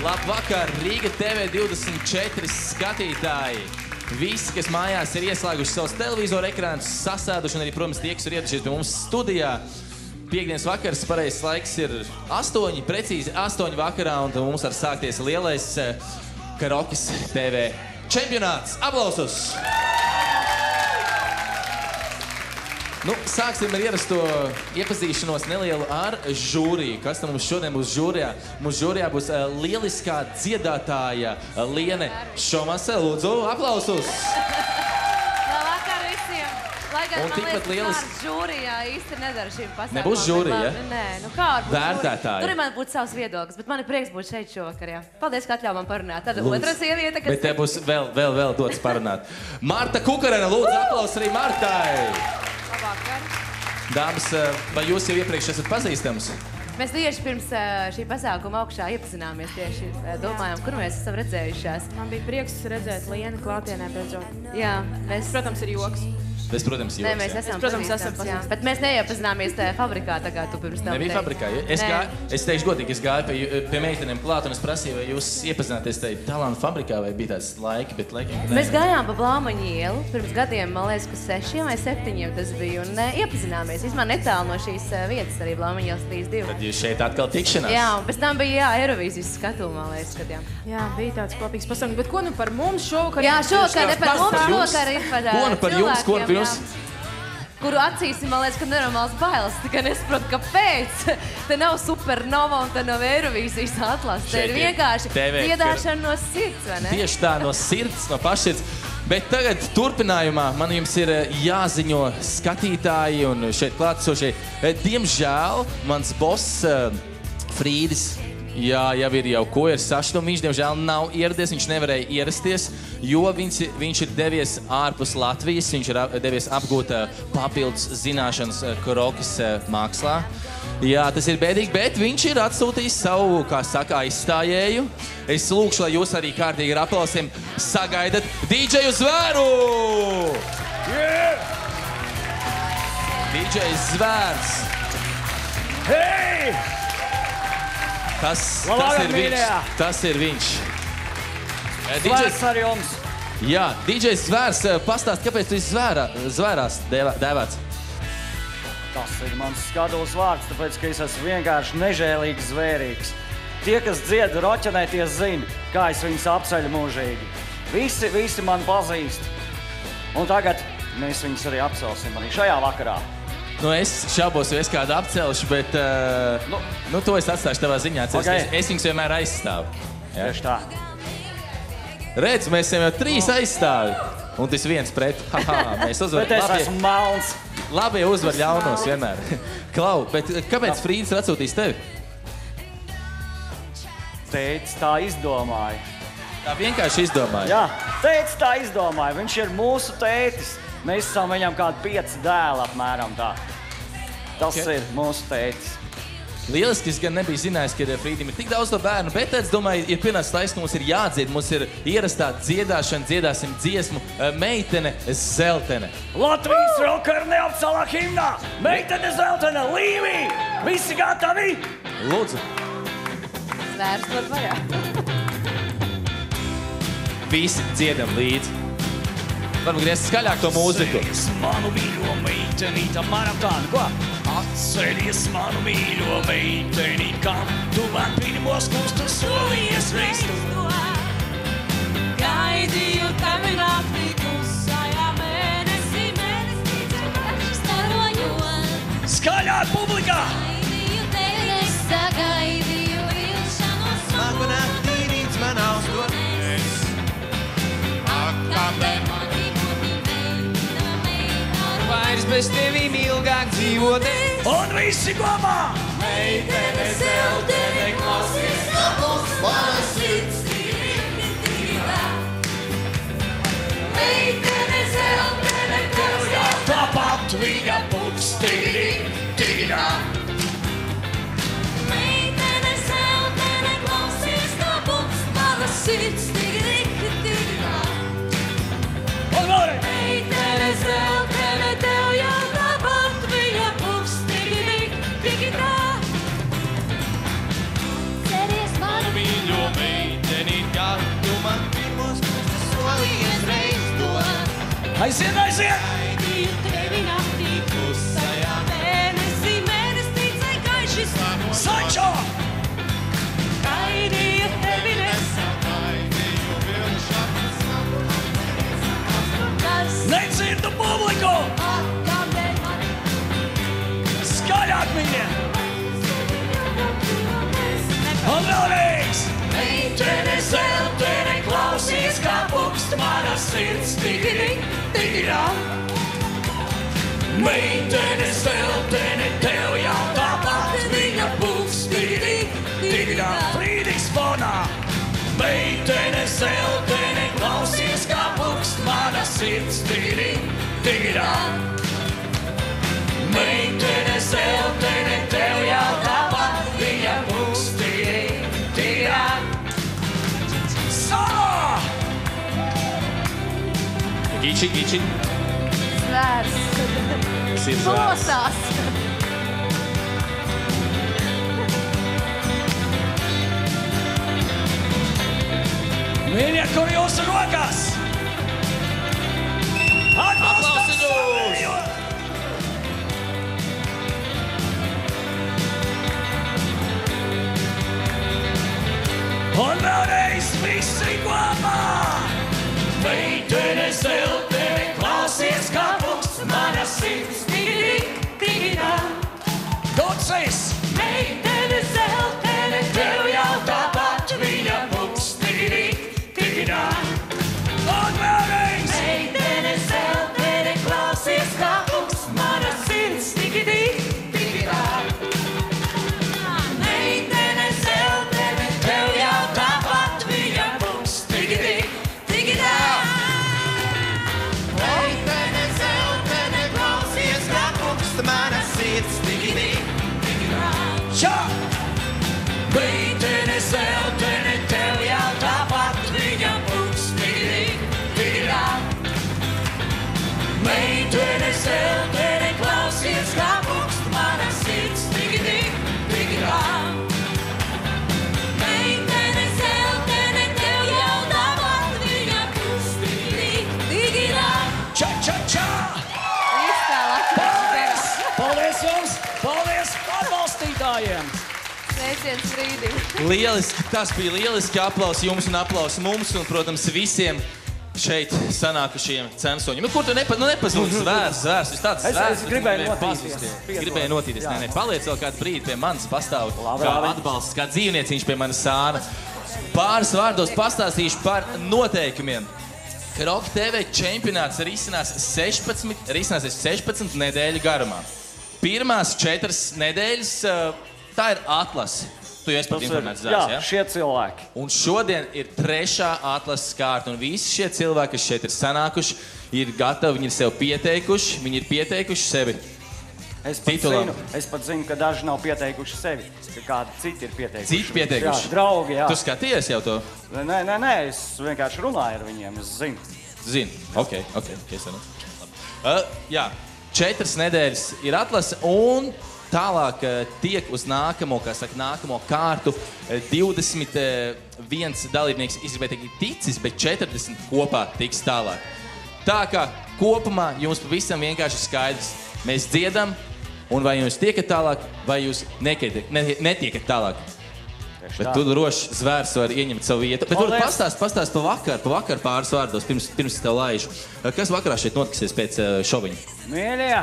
Labvakar, Rīga TV 24 skatītāji. Visi, kas mājās ir ieslēguši savus televizoru ekrānus, sasēduši un arī, protams, tie, kas ir iedušies pie mums studijā. Piektdienas vakars, pareizs laiks ir 8, precīzi 8 vakarā, un mums var sākties lielais Karokis TV čempionāts. Aplausus! Nu, sāksim ar ierasto iepazīšanos nelielu ar žūriju. Kas tam mums šodien būs žūrijā? Mums žūrijā būs lieliskā dziedātāja Liene Šomase. Lūdzu, aplausus! Labvakar visiem! Lai gan man liekas, kāds žūrijā īsti nedara šīm pasākumam. Nebūs žūrija? Nē, nu kā var būt vērtētāji. Tur man būtu savs viedoklis, bet man ir prieks būt šeit šovakar, jā. Paldies, ka atļauj man parunāt. Tad otra sieviete, kas... Bet te būs vēl dots parunāt. Marta Kukarena, lūdzu, aplaus arī Martai! Dāmas, vai jūs jau iepriekš esat pazīstams? Mēs tieši pirms šī pasākuma augšā iepazināmies tieši, domājām, kur mēs esam redzējušās. Man bija prieks redzēt Lienu klātienē beidzot. Jā, mēs... Protams, ir joks. Tas, protams, joks. Nē, mēs esam pazīstams, jā. Bet mēs neiepazināmies tajā fabrikā, tā kā tu pirms tam teici. Nebija fabrikā. Es teikšu godīgi, es gāju pie meitenēm klāt un es prasīju, vai jūs iepazināties tajā talantu fabrikā, vai bija tāds laiki, bet laikiem... Mēs gājām pa Blāmaņu ielu pirms gadiem, man liekas, ka 6 vai 7 tas bija, un iepazināmies. Vismaz netālu no šīs vietas arī Blāmaņu ielas 32. Tad jūs šeit atkal tikšanās? Jā, un pēc tam bija, Eirovīzijas skatu, man liekas, kad jā. Jā, bija tāds kopīgs pasākums. Bet ko nu par mums šovakar? Jā, šovakar, ne par mums šovakar ir par cilvēkiem, ko par jums? Kuru acīs, man liekas, ka nenormāls bailes. Tikai nesaprotu, kāpēc. Te nav Supernova un te nav Eirovīzijas atlases. Te ir vienkārši dziedāšana no sirds, vai ne? Tieši tā, no sirds, no pašsirds. Bet tagad turpinājumā man jums ir jāziņo skatītāji un šeit klātesošie. Diemžēl mans boss Frīdis, jā, jau ir ko ir sašķelumi. Viņš, diemžēl, nav ieradies, viņš nevarēja ierasties, jo viņš ir devies ārpus Latvijas, viņš ir devies apgūt papildus zināšanas Karokis mākslā. Jā, tas ir bēdīgi, bet viņš ir atsūtījis savu, kā saka, aizstājēju. Es lūkšu, lai jūs arī kārtīgi ar aplausiem sagaidat DJ Zvēru! Yeah! DJ Zvērs! Hei! Tas ir viņš. Zvērs ar jums. Jā, DJ Zvērs, pastāst, kāpēc tu zvērās dēvēts? Tas ir mans skaduls vārds, tāpēc, ka es esmu vienkārši nežēlīgs zvērīgs. Tie, kas dzied roķenē, tie zina, kā es viņus apceļu mūžīgi. Visi man pazīst. Un tagad mēs viņus arī apcelsim arī šajā vakarā. Nu, es šaubos, jo es kādu apcelšu, bet to es atstāšu tavā ziņā. Okay. Es viņus vienmēr aizstāvu. Tieši tā. Redz, mēs esam jau 3 aizstāvi. Un tas viens pret. Mēs uzvaram. Bet es esmu melns. Labie uzvar ļaunos vienmēr. Klau, bet kāpēc Frīdis ir atsūtījis tevi? Teicis, tā izdomāja. Tā vienkārši izdomāja? Jā, teicis, tā izdomāja. Viņš ir mūsu tētis. Mēs esam viņam kādi 5 dēli apmēram tā. Tas ir mūsu tētis. Lieliski, es gan nebiju zinājis, ka Frīdim ir tik daudz to bērnu, bet es domāju, ir pienācis laiks, ka mums ir jādzied. Mums ir ierastā dziedāšana, dziedāsim dziesmu Meitene Zeltene. Latvijas rockeri neapcelā himnā! Meitene Zeltene, Līvī! Visi gatavi? Lūdzu. Zvērs var vaļā. Visi dziedam līdzi. Varam griezt skaļāk to mūziku. Atceries manu mīļo meitenīti, apmēram tādu, ko? Atceries manu mīļo meitenīti, kam tu man pirmos kustus solījies reiz. Gaidīju tevi naktī klusajā mēnesī staroņos. Skaļāk, publikā! Gaidīju tevi, nesagaidīju vilšanos. Smagu naktī rīts man austoties. Akabē vairs bez tevīm ilgāk dzīvoties. Un visi kopā! Meitene Zeltene, klausies, kā mums mana sirds tīri tā. Meitene Zeltene, tev jau Tāpat viņa puts tīri tā. Meitene Zeltene, klausies, kā mums mana sirds tīri tā. Un vēlreiz! Meitene Zeltene, tev jau tāpat viņa puks tīri tā. Ceries manu mīļo meiteni. Aiziet, aiziet! Gaidīju tevi naktī klusajā mēnesī, mēnesnīcai gaiši staro. Sančo! Gaidīju tevi Gaidīju vilšanas Nedzirdu publiku! kādēļ man Skaļāk viņiem! Un vēlreiz! Meitene, zeltene, klausies, kā pukst mana sirds, tigri, tigirā. Meitene, zeltene, tev jau tāpat viņa pukst, tigri, tigirā. Frīdīgs fonā! Meitene, zeltene, klausies, kā pukst mana sirds, tigri, tigirā. Meitene, zeltene, tev jau tāpat viņa pukst, tigri, tigirā. Solo! Giči, giči. Zvērs. Tas ir zvērs. Plosās. Mīļie, kur jūsu rokās? Atbalstam savu! Un vēlreiz visi kopā! Meitene, zeltene, klausies, kā pukst mana sirds, tigri, tigirā. Ducis! Meitene, zeltene, tev jau tāpat viņa pukst, tigri, tigirā. Un vēlreiz! Meitene, zeltene, klausies, kā pukst mana sirds, tigri, tigirā. Meitene, zeltene, tev jau tāpat viņa pukst, tigri, tigirā. Meitene, zeltene, klausies, kā pukst mana sirds, tigri, tigirā. Čā! Meitene, zeltene, tev jau tāpat viņa pukst, tigri, tigirā. Meitene, zeltene, klausies, kā pukst mana sirds, tigri, tigirā. Meitene, zeltene, tev jau tāpat viņa pukst, tigri, tigirā. Čā, čā, čā! Viss tā Paldies! Paldies jums! Paldies atbalstītājiem! Sveiciens Frīdim. Lieliski, tas bija lieliski aplausi jums un aplausi mums un, protams, visiem šeit sanākušiem censoņiem. Kur tu nepazūdi zvērs, viss tāds zvērs. Es gribēju notīties. Gribēju notīties, nē, paliec vēl kādu brīdi pie manis pastāv, Labi, kā labi. atbalsts, kā dzīvnieciņš pie manas sāna. Pāris vārdos pastāstīšu par noteikumiem. Kroka TV čempionāts risināsies 16 nedēļu garumā. Pirmās 4 nedēļas, tā ir atlase. Tu jau esi pat informēts, Jā, ja? šie cilvēki. Un šodien ir 3. atlases kārta, un visi šie cilvēki, kas šeit ir sanākuši, ir gatavi, viņi ir sev pieteikuši, viņi ir pieteikuši sevi. Es pat zinu, ka daži nav pieteikuši sevi, ka kādi citi ir pieteikuši. Citi pieteikuši? Jā, draugi, jā. Tu skaties jau to? Nē, es vienkārši runāju ar viņiem, es zinu. Zini, ok, es varu. Jā, 4 nedēļas ir atlase, un tālāk tiek uz nākamo kārtu 21 dalībnieks izribētīgi ticis, bet 40 kopā tiks tālāk. Tā kā kopumā jums pavisam vienkārši skaidrs. Mēs dziedam, un vai jūs tiekat tālāk, vai jūs netiekat tālāk. Bet tu droši zvērs var ieņemt savu vietu. Bet varbūt pastāst pa vakar pāris vārdos, pirms tev laižu. Kas vakarā šeit notiksies pēc šoviņa? Mīļie,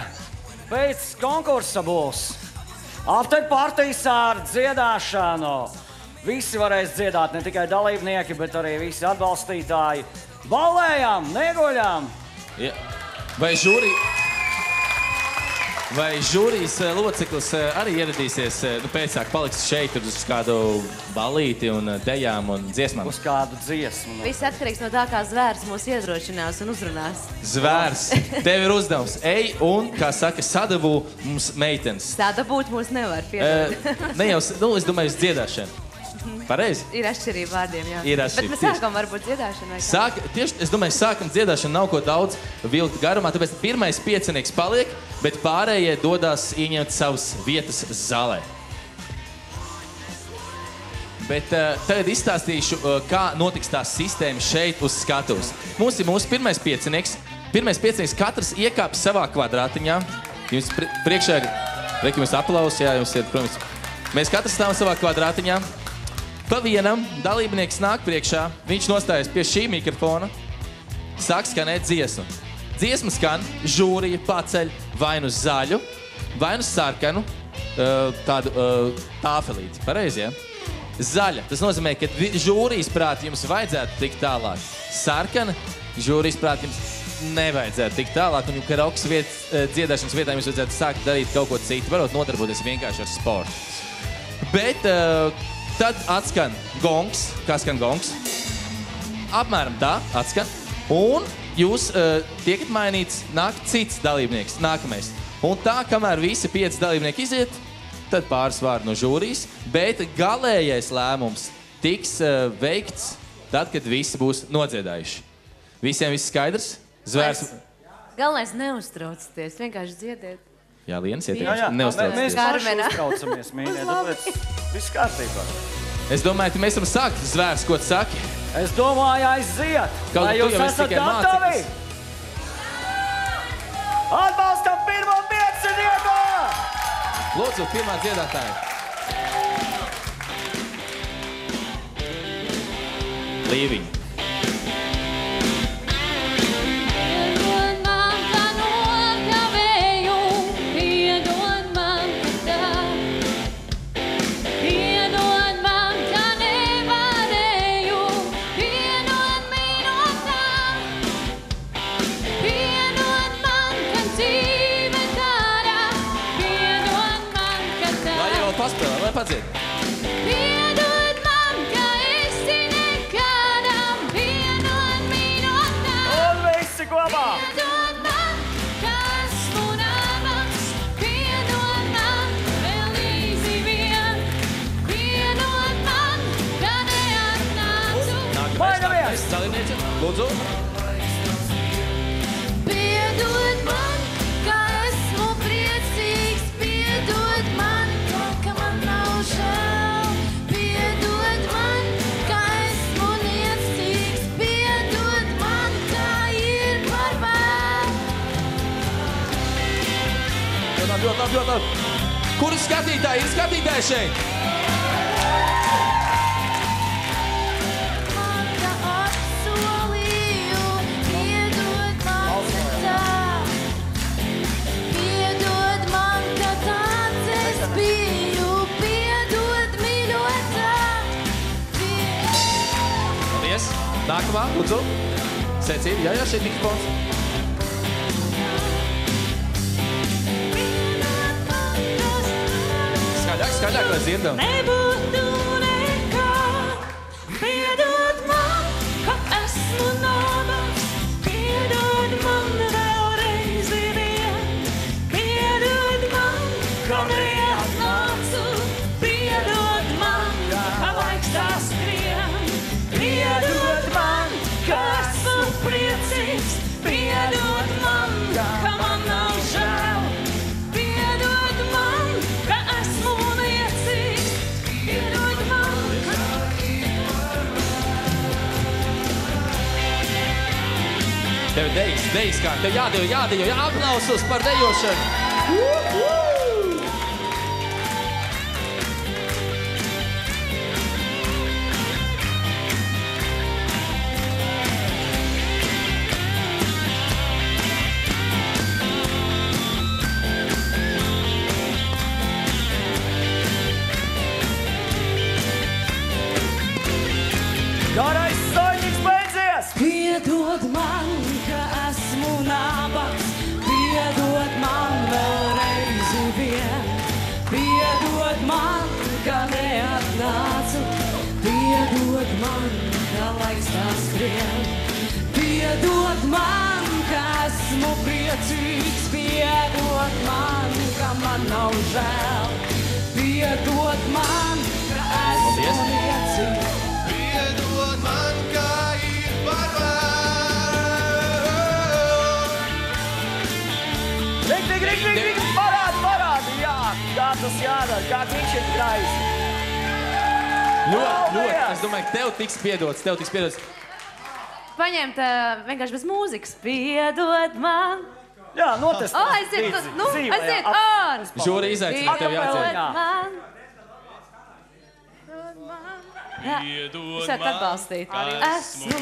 pēc konkursa būs afterpartijas ar dziedāšanu. Visi varēs dziedāt, ne tikai dalībnieki, bet arī visi atbalstītāji. Ballējām, neguļām! Ja. Vai žūrijas loceklis arī ieradīsies, pēcāk paliks šeit uz kādu ballīti un dejām un dziesmām? Uz kādu dziesmu. Viss atkarīgs no tā, kā zvērs mūs iedrošinās un uzrunās. Zvērs, tev ir uzdevums. Ej un, kā saka, sadabū mums meitenes. Sadabūt mūs nevar piedot. Ne jau, es domāju, uz dziedāšanu. Pareizi? Ir atšķirība vārdiem, jā. Ir atšķirība, Bet mēs sākam varbūt dziedāšanu vai kā? Tieši, es domāju, sākam dziedāšanu nav ko daudz vilkt garumā, tāpēc pirmais piecinieks paliek, bet pārējie dodās ieņemt savas vietas zālē. Bet tagad izstāstīšu, kā notiks tā sistēma šeit uz skatuves. Mums ir mūsu pirmais piecinieks, Pirmais piecinieks katrs iekāp savā kvadrātiņā. Jums priekšā ir, jums aplausi, jā, jums ir, protams. Mēs katrs stāvam savā kvadrātiņā. Pa vienam dalībnieks nāk priekšā, viņš nostājas pie šī mikrofona, sāk skanēt dziesmu. Dziesma skan, žūrija paceļ vai nu zaļu, vai nu sarkanu, tādu tāfelīti. Pareizi, ja? Zaļa. Tas nozīmē, ka žūrijas prāt jums vajadzētu tikt tālāk. Sarkana, žūrijas prāt jums nevajadzētu tikt tālāk, un karaokas dziedāšanas vietā jums vajadzētu sākt darīt kaut ko citu, varot nodarboties vienkārši ar sportu. Bet tad atskan gongs. Kā skan gongs? Apmēram tā atskan. Un jūs tiekat mainīts, nāk cits dalībnieks, nākamais. Un tā, kamēr visi 5 dalībnieki iziet, tad pāris vārdi no žūrijas, bet galējais lēmums tiks veikts tad, kad visi būs nodziedājuši. Visiem viss skaidrs? Zvērs. Galvenais neuztraucieties, vienkārši dziediet. Jā, Lienas, neuztraucieties. Mēs paši uztraucamies, mīļie, tāpēc viss kārtībā. Es domāju, ka mēs varam sākt. Zvērs, ko tu saki? Es domāju, aiziet. Vai jūs esat gatavi? Atbalstam pirmo piecinieku! Lūdzu, pirmā dziedātāja. Līviņa. Lai padzied. Piedod man, ka esi nekādam, piedod minūtām. Un visi kopā! Piedod man, ka esmu nabaks, piedod man, vēl īsi vien. Piedod man, ka neatnācu. Mainamies! Dalībniece, lūdzu. Piedod man, ka esmu priecīgs, piedod man. Piedod man, ka esmu niecīgs, piedod man, ka ir par vēl. Ļoti labi. Kur ir skatītāji? Ir skatītāji šeit? Man, ka apsolīju, piedod man, ka tā. Piedod man, ka tāds es biju. Nākamā, lūdzu. Secība, jā, šeit mikrofons. Skaļāk, lai dzirdam. Nebūtu nekā, piedod man, ka esmu nabaks, piedod man vēlreizi vien. Piedod man, ka neatnācu, piedod man, ka laiks tā skrien. Piedod man, ka esmu priecīgs, piedod man, ka man nav žēl. Piedod man, ka esmu niecīgs, piedod man, ka... Tev ir dejas kā, tev jādejo, aplausus par dejošanu. Garais soļņiks beidzies! Piedod man, ka esmu nabaks, piedod man vēlreizi vien. Piedod man, ka neatnācu, piedod man, ka laiks tā skrien. Piedod man, ka esmu priecīgs, piedod man, ka man nav žēl. Piedod man, ka esmu niecīgs. Piedod man, ka ir par vēl. Rik, parādi, jā, kā tas jādara, kā viņš ir krājis. Ļoti, es domāju, ka tev tiks piedots. paņemt vienkārši bez mūzikas. Piedod man. Jā, notestēt. Aiziet, ār! Žūri izaicina tev jādzied. Jūs varat atbalstīt. Esmu.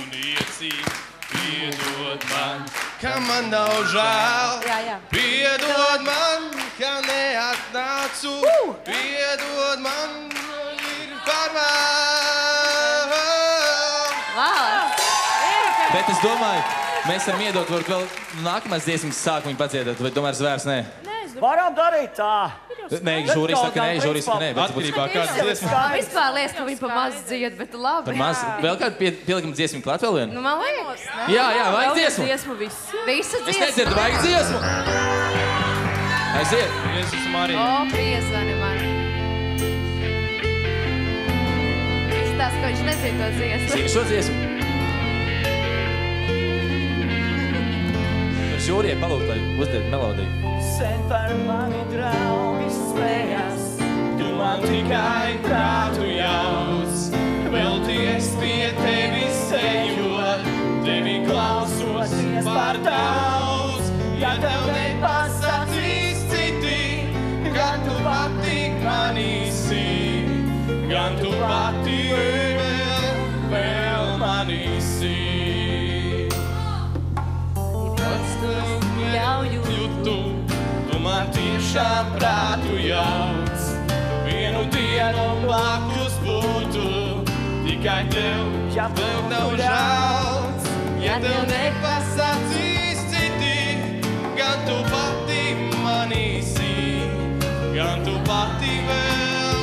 Piedod man, ka man nav žēl. Jā. Piedod man, ka neatnācu. Piedod man, ir par vēl. Bet es domāju, mēs varam iedot varbūt vēl nākamais dziesmas sākumu viņu padziedāt, vai tomēr zvērs nē? Varam darīt tā. Nē, žūri saka nē, žūri saka nē. Atkarībā kāds dziesmas. Vispār liekas, ka viņi pa maz dzied, bet labi. Par maz. Vēl kādu pielikam dziesmu klāt vēl vienu? Nu, man liekas, ne? Jā, vajag dziesmu. Dziesmu visu. Visu Es dziesmu. nedzirdu, vajag dziesmu. Aiziet. Jēzus Marija. O, piezvani man. Izstāst, ka viņš nezina to dziesmu. Zini šo dziesmu? Žūrijai palūgt, lai uzdiet melodiju. Sen par mani draugi smējas. Tu man tikai prātu jauc. Velties pie tevis ejot. Tevi klausos par daudz. Ja tev nepasakīs citi, gan tu pati manīsi. Gan tu pati vēl manīsi. Jūtu, tu man tiešām prātu jauc. Vienu dienu blakus būtu, tikai tev vēl nav žēl. Ja tev nepasakīs citi, gan tu pati manīsi, gan tu pati vēl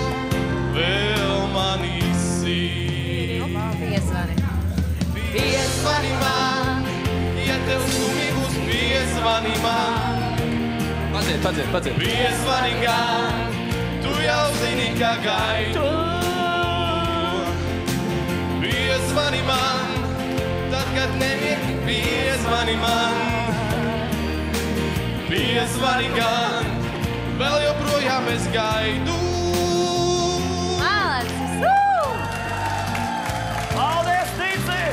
manīsi. Piezvani. Piezvani man, ja tev skumji būs, piezvani man. Padzied. Piezvani gan, tu jau zini, ka gaidu. Piezvani man, tad, kad nemiegi, piezvani man. Piezvani gan, vēl joprojām es gaidu. Malacis! Paldies, Tīci!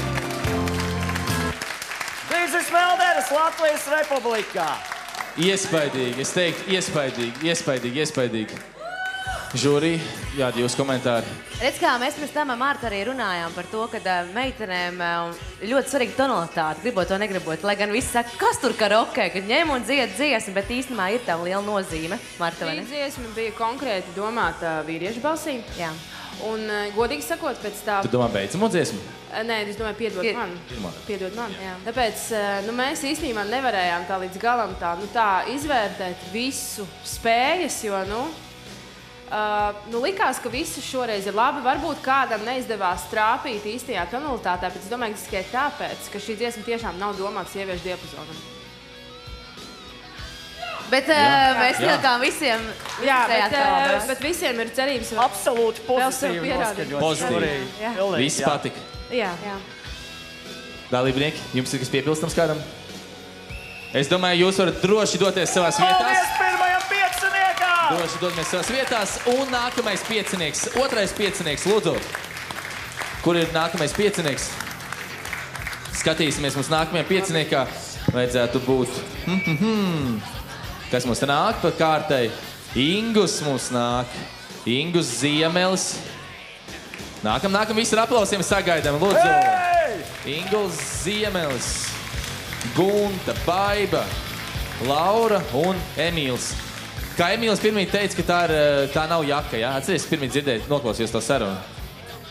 Tīcis Melderis, Latvijas Republikā. Iespaidīgi, es teiktu, iespaidīgi. Žūri, jādi jūs komentāri. Redz, kā mēs pirms tam ar Martu arī runājām par to, ka meitenēm ļoti svarīga tonalitāte, gribot to negribot. Lai gan visi saka, kas tur karaokē, kad ņem un dzied dziesmu, bet īstenībā ir tam liela nozīme. Marta, vai Šī ne? dziesma bija konkrēti domāta vīriešu balsī. Jā. Un, godīgi sakot, pēc tā... Tu domā beidzamo dziesmu? Nē, es domāju, piedod man. Jā. Tāpēc mēs īstenībā nevarējām tā līdz galam tā izvērtēt visu spējas, jo, likās, ka viss šoreiz ir labi. Varbūt kādam neizdevās trāpīt īstajā tonalitātē, bet es domāju, ka tikai tāpēc, ka šī dziesma tiešām nav domāta sieviešu diapazonam. Bet mēs tilkām visiem. Jā, bet visiem ir cerības. Absolūti pozitīvi pierādīt. Pozitīvi. Visi patika. Jā. Dalībnieki, jums ir kas piebilstams kādam? Es domāju, jūs varat droši doties savās vietās. Paldies pirmajam pieciniekam! Droši dodamies savās vietās. Un nākamais piecinieks, otrais piecinieks, lūdzu. Kur ir nākamais piecinieks? Skatīsimies, mums nākamajā pieciniekā vajadzētu būt. Kas mums te nāk pa kārtai? Ingus mums nāk. Ingus Ziemelis. Nākam, visi ar aplausiem sagaidām, lūdzu. Inguls Ziemelis. Gunta, Baiba, Laura un Emīls. Kā Emīls pirmīt teica, ka tā nav jaka, jā? Atceries, pirmīt dzirdēt, noklausījos to sarunu.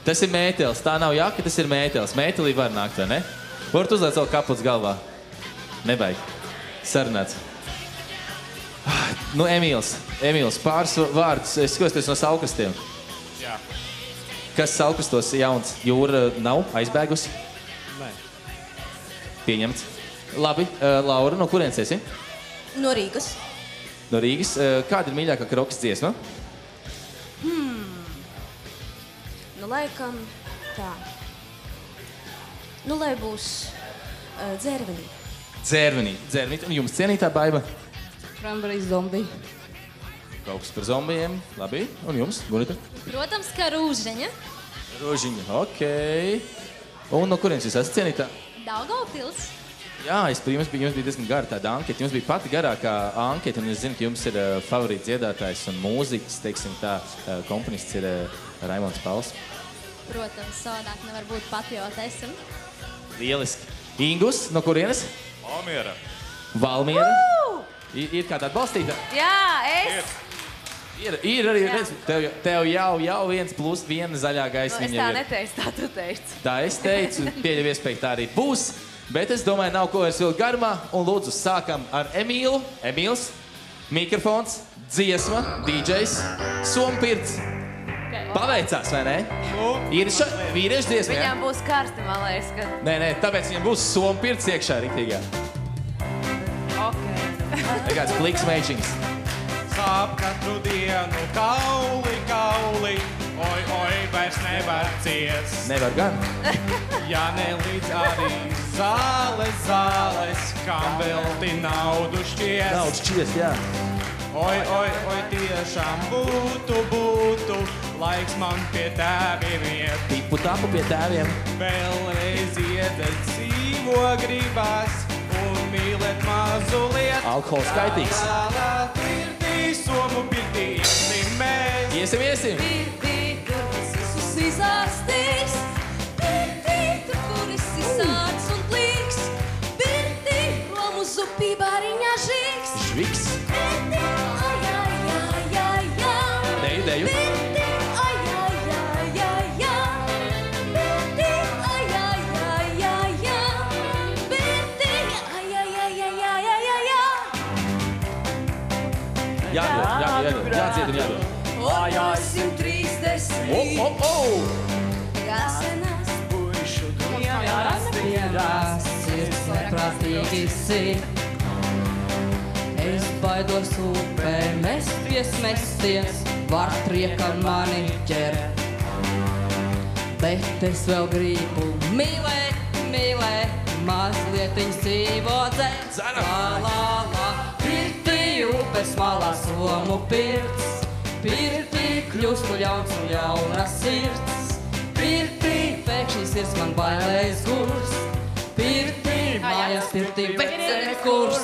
Tas ir mētelis, tā nav jaka, tas ir mētelis. Mētelī var nākt, vai ne? Varat uzliet savu kaputs galvā. Nebaigi. Sarunāts. Emīls, pāris vārdus. Es skatos no saukrastiem. Jā. Kas saukrastos jauns? Jūra nav aizbēgusi? Nē. Pieņemts. Labi, Laura, no kurienes esi? No Rīgas. No Rīgas. Kāda ir mīļākā karaokas dziesma? Laikam tā. Lai būs dzērvenī. Dzērvenī. Un jums cienītā Baiba? Kramberijas zombija. Kaut kas par zombijiem. Labi. Un jums, Gunita? Protams, ka rūžaņa. Rožiņa. Ok. Un no kurienes jūs esat cienītā? Daugavpils. Jā, jums bija diezgan gara tāda anketa. Jums bija pati garākā anketa, un es zinu, ka jums ir favorīts dziedātājs un mūziķis, teiksim tā, komponists ir Raimonds Pauls. Protams, savādāk nevar būt patriotism. Lieliski. Ingus, no kurienes? Valmiera. Valmiera. Ir kāda atbalstīta? Jā, es. Ir arī, redz, tev jau 1+1 zaļā gaismiņa. Es tā neteicu, tā tu teici. Tā es teicu, pieļauju iespēju tā arī būs. Bet es domāju, nav ko vairs vilkt garumā. Un lūdzu, sākam ar Emīlu. Emīls, mikrofons, dziesma, DJs, Sompirts. Paveicās, vai ne? Ir vīriešu dziesma, jā? Viņām būs karsti, man liekas, ka... Nē, tāpēc viņam būs Sompirts iekšā riktīgā. Nekāds pliks meičiņas. Sāp katru dienu kauli. Oi, vairs nevar ciest. Nevar gan. Ja nelīdz arī zāles, kam velti naudu šķiest. Naudu šķiest, jā. Oi, tiešām būtu, laiks man pie tēviem iet. Tipu tapu pie tēviem. Vēlreiz iedēt dzīvo gribas un mīlēt mazu lietu. Alkohols skaitīgs. Pirtī, somu pirtī, iesim mēs. Iesim. Pirtī, tur visus izārstīs. Pirtī, tur, kur esi sārds un plīks. Pirtī, romu zupī bariņā žīks. Žviks. Pirtī, ai. Deju. Pirtī, ai. Pirtī, ai. Jādzied un jādod. Oi, 130. Gasenās. Puišu Jāstīrās, sirds neprātīgi sit. Es baidos upē mesties, var triekam mani ķert. Bet es vēl gribu mīlēt, mazlietiņ dzīvodzēt. La, pirtī upes malā somu pirts. Pirtī kļūstu ļauns un jauna sirds. Pirtī pēkšņi sirds man bailēs gurs. Pirtī mājās, pirtī vecene kurs.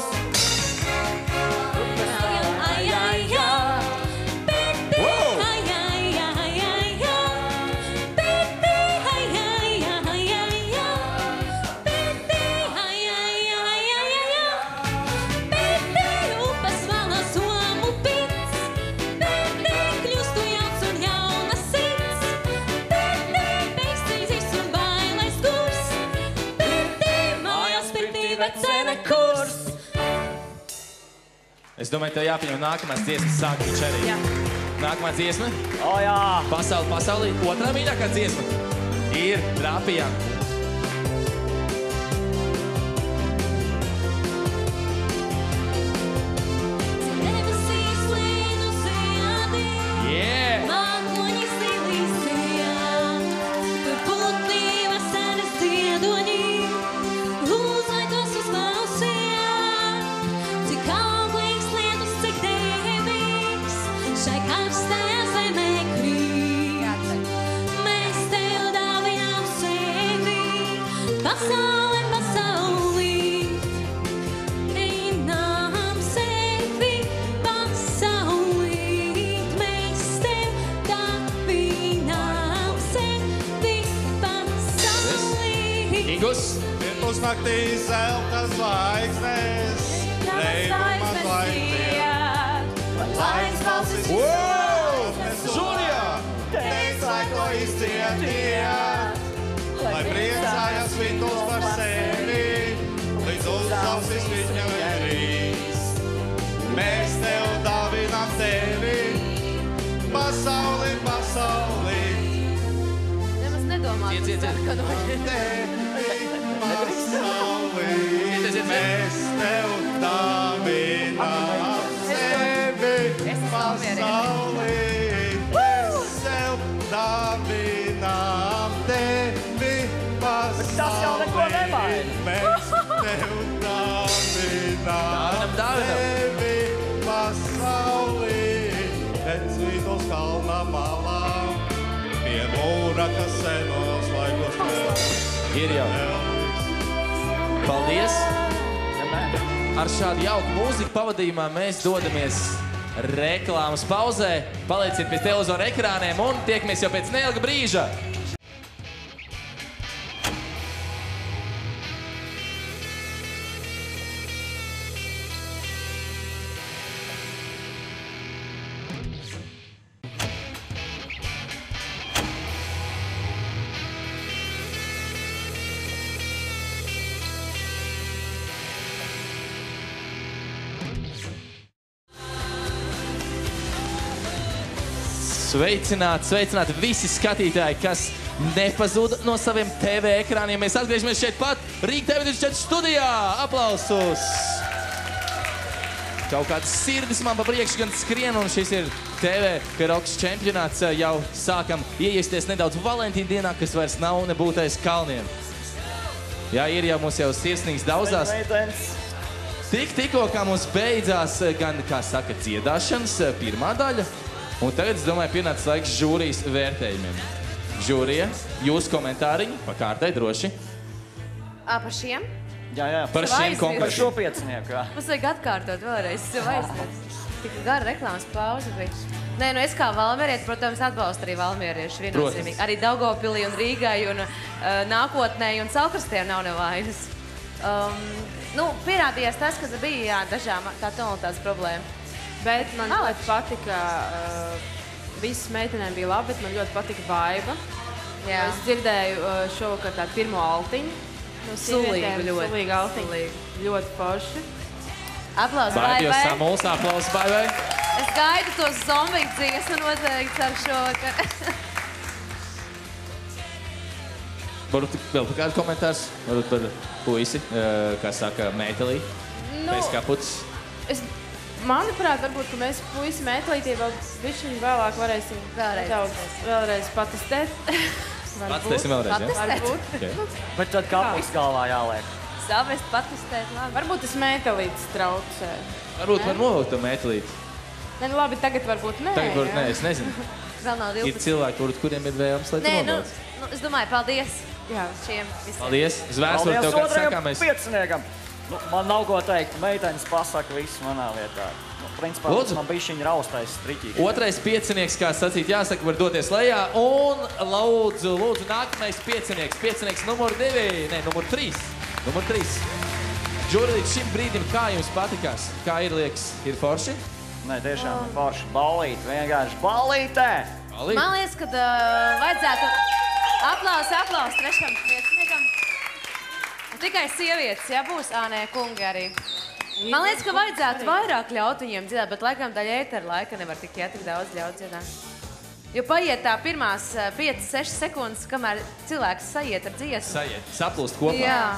Es domāju, tev jāpieņem nākamās dziesmas sākuma čerī. Jā. Nākamā dziesma? Jā! Pasaulī otrā mīļākā dziesma ir Trāpījām. Pirms naktī zelta zvaigznes, reibumās laiktiem. Laiks balsis izsājas, Žulijā! Teicā, ko izcietiet, lai priecājas Vinkuls par sevi, līdz uzsausis viņa vērīs. Mēs tev dāvinām tevi, pasauli. Nemaz nedomāt, ka Mēs tev dāvinām sevi, pasauli. Mēs tev dāvinām tevi, pasauli. Mēs tev dāvinām tevi, pasauli. Pēc Vītols kalna malā, pie mūra, kas senos laikos vēl. Ir jau. Paldies! Ar šādu jauku mūziku pavadījumā mēs dodamies reklāmas pauzē. Palieciet pie televizora ekrāniem un tiekamies jau pēc neilga brīža. Sveicināti visi skatītāji, kas nepazuda no saviem TV ekrāniem. Mēs atgriežamies šeit pat Rīga TV24 studijā. Aplausus! Kaut kādas sirdis man pa priekšu gan skrien, un šis ir TV Karokas čempionāts. Jau sākam ieiesties nedaudz Valentīna dienā, kas vairs nav nebūtais kalniem. Jā, ir jau mums jau sirsnīgs daudzās. Tikko kā mums beidzās gan, kā saka, dziedāšanas pirmā daļa, un tagad, es domāju, pienācis laiks žūrijas vērtējumiem. Žūrija, jūsu komentāriņi, pa kārtai droši. Par šiem? Jā. Par šiem Par konkrētiem. šo piecinieku, jā. Mums vajag atkārtot vēlreiz, es jau aizmirsu. Tik gara reklāmas pauze bija. Nē, nu es kā valmierieti, protams, atbalstu arī valmierieši viennozīmīgi. Arī Daugavpilī un Rīgai un nākotnē un Celkrastē nav nevainas. Pierādījās tas, kas bija, jā, dažām tā tonalitātes problēma. Bet man ļoti patika, visas meitenēm bija labi, bet man ļoti patika vaiba. Jā. Es dzirdēju šovakar tādu pirmo altiņu. Sulīgu ļoti. Sulīgu altiņu. Ļoti forši. Aplausi Baibai. Baibai. Samuls, aplausi Baibai. Es gaidu tos zombiju dziesmu noteikti ar šovakar. Varbūt vēl kādu komentārs? Varbūt par puisi, kā saka, Mētelī. Bez kaputs. Manuprāt, varbūt, ka mēs puisi Mētelītī vēl bišķiņu vēlāk varēsim vēlreiz patestēt. Patestēsim vēlreiz, jā? Varbūt. Okay. Bet tad kaputs galvā jāliek. Savest patestēt, labi. Varbūt tas Mētelītis traucē. Varbūt var novilkt to Mētelīti. Nē, nu labi, tagad varbūt nē. Tagad varbūt nē, es nezinu. Vēl nav 12. Ir cilvēki, kuriem ir vēlams, lai tu Nē, novilkt. es domāju, paldies Jā. šiem visiem. Paldies. Zvērs var tev kāds sakāmais. Pieciniekam. Man nav ko teikt. Meitenes pasaka visu manā lietā. Principā, Lūdzu. man bija šiņa raustais striķīgi. Otrais piecinieks, kā sacīt, jāsaka, var doties lejā. Un lūdzu, nākamais piecinieks. Piecinieks numur 2, ne, numur 3. Numur 3. Žuri, līdz šim brīdim, kā jums patikās? Kā ir, liekas, ir forši? Nē, tiešām forši. Ballīt, vienkārši ballītē. Man liekas, ka vajadzētu aplausi trešam pieciniekam. Un tikai sievietes, ja būs, nē, kungi arī. Man liekas, ka vajadzētu vairāk ļaut viņiem dziedāt, bet laikam daļa ētera laika nevar tik daudz ļaut dziedāt. Jo paiet tā pirmās 5-6 sekundes, kamēr cilvēks sajiet ar dziesmu. Sajiet, saplūst kopā. Jā.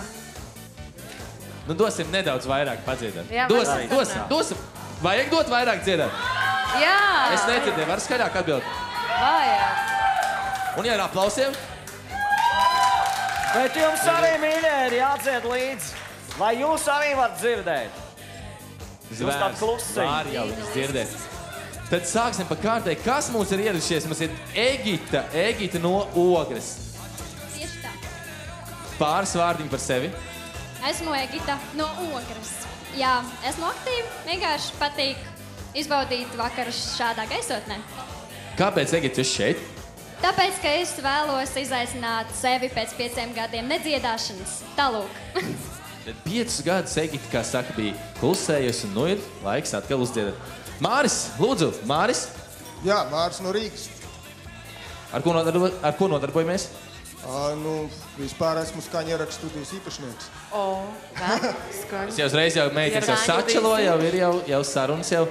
Nu, dosim nedaudz vairāk padziedāt. Jā, Dosim. Vajag dot vairāk dziedāt? Jā. Es nedzirdēju, var skaļāk atbildēt. Vajag. Un ja ar aplausiem? Bet jums arī, mīļie, ir jādzied līdzi. Lai jūs arī varat dzirdēt. Jūs tādi klusiņi. Var jau viņus dzirdēt. Tad sāksim pa kārtai. Kas mums ir ieradušies? Mums ir Egita no Ogres. Tieši tā. Pāris vārdiņi par sevi. Esmu Egita no Ogres. Jā, esmu aktīva, vienkārši patīk izbaudīt vakarus šādā gaisotnē. Kāpēc, Egita, jūs šeit? Tāpēc, ka es vēlos izaicināt sevi pēc 5 gadiem nedziedāšanas. Tālūk. Tad 5 gadus Egita, kā saka, bija klusējusi, un nu ir laiks atkal uzdziedāt. Māris, lūdzu, Māris. Jā, Māris no Rīgas. Ar ko nodarbojamies? Vispār esmu skaņu ierakstu studijas īpašnieks. Es jau uzreiz meitenes jau sačaloju, jau ir jau sarunas jau.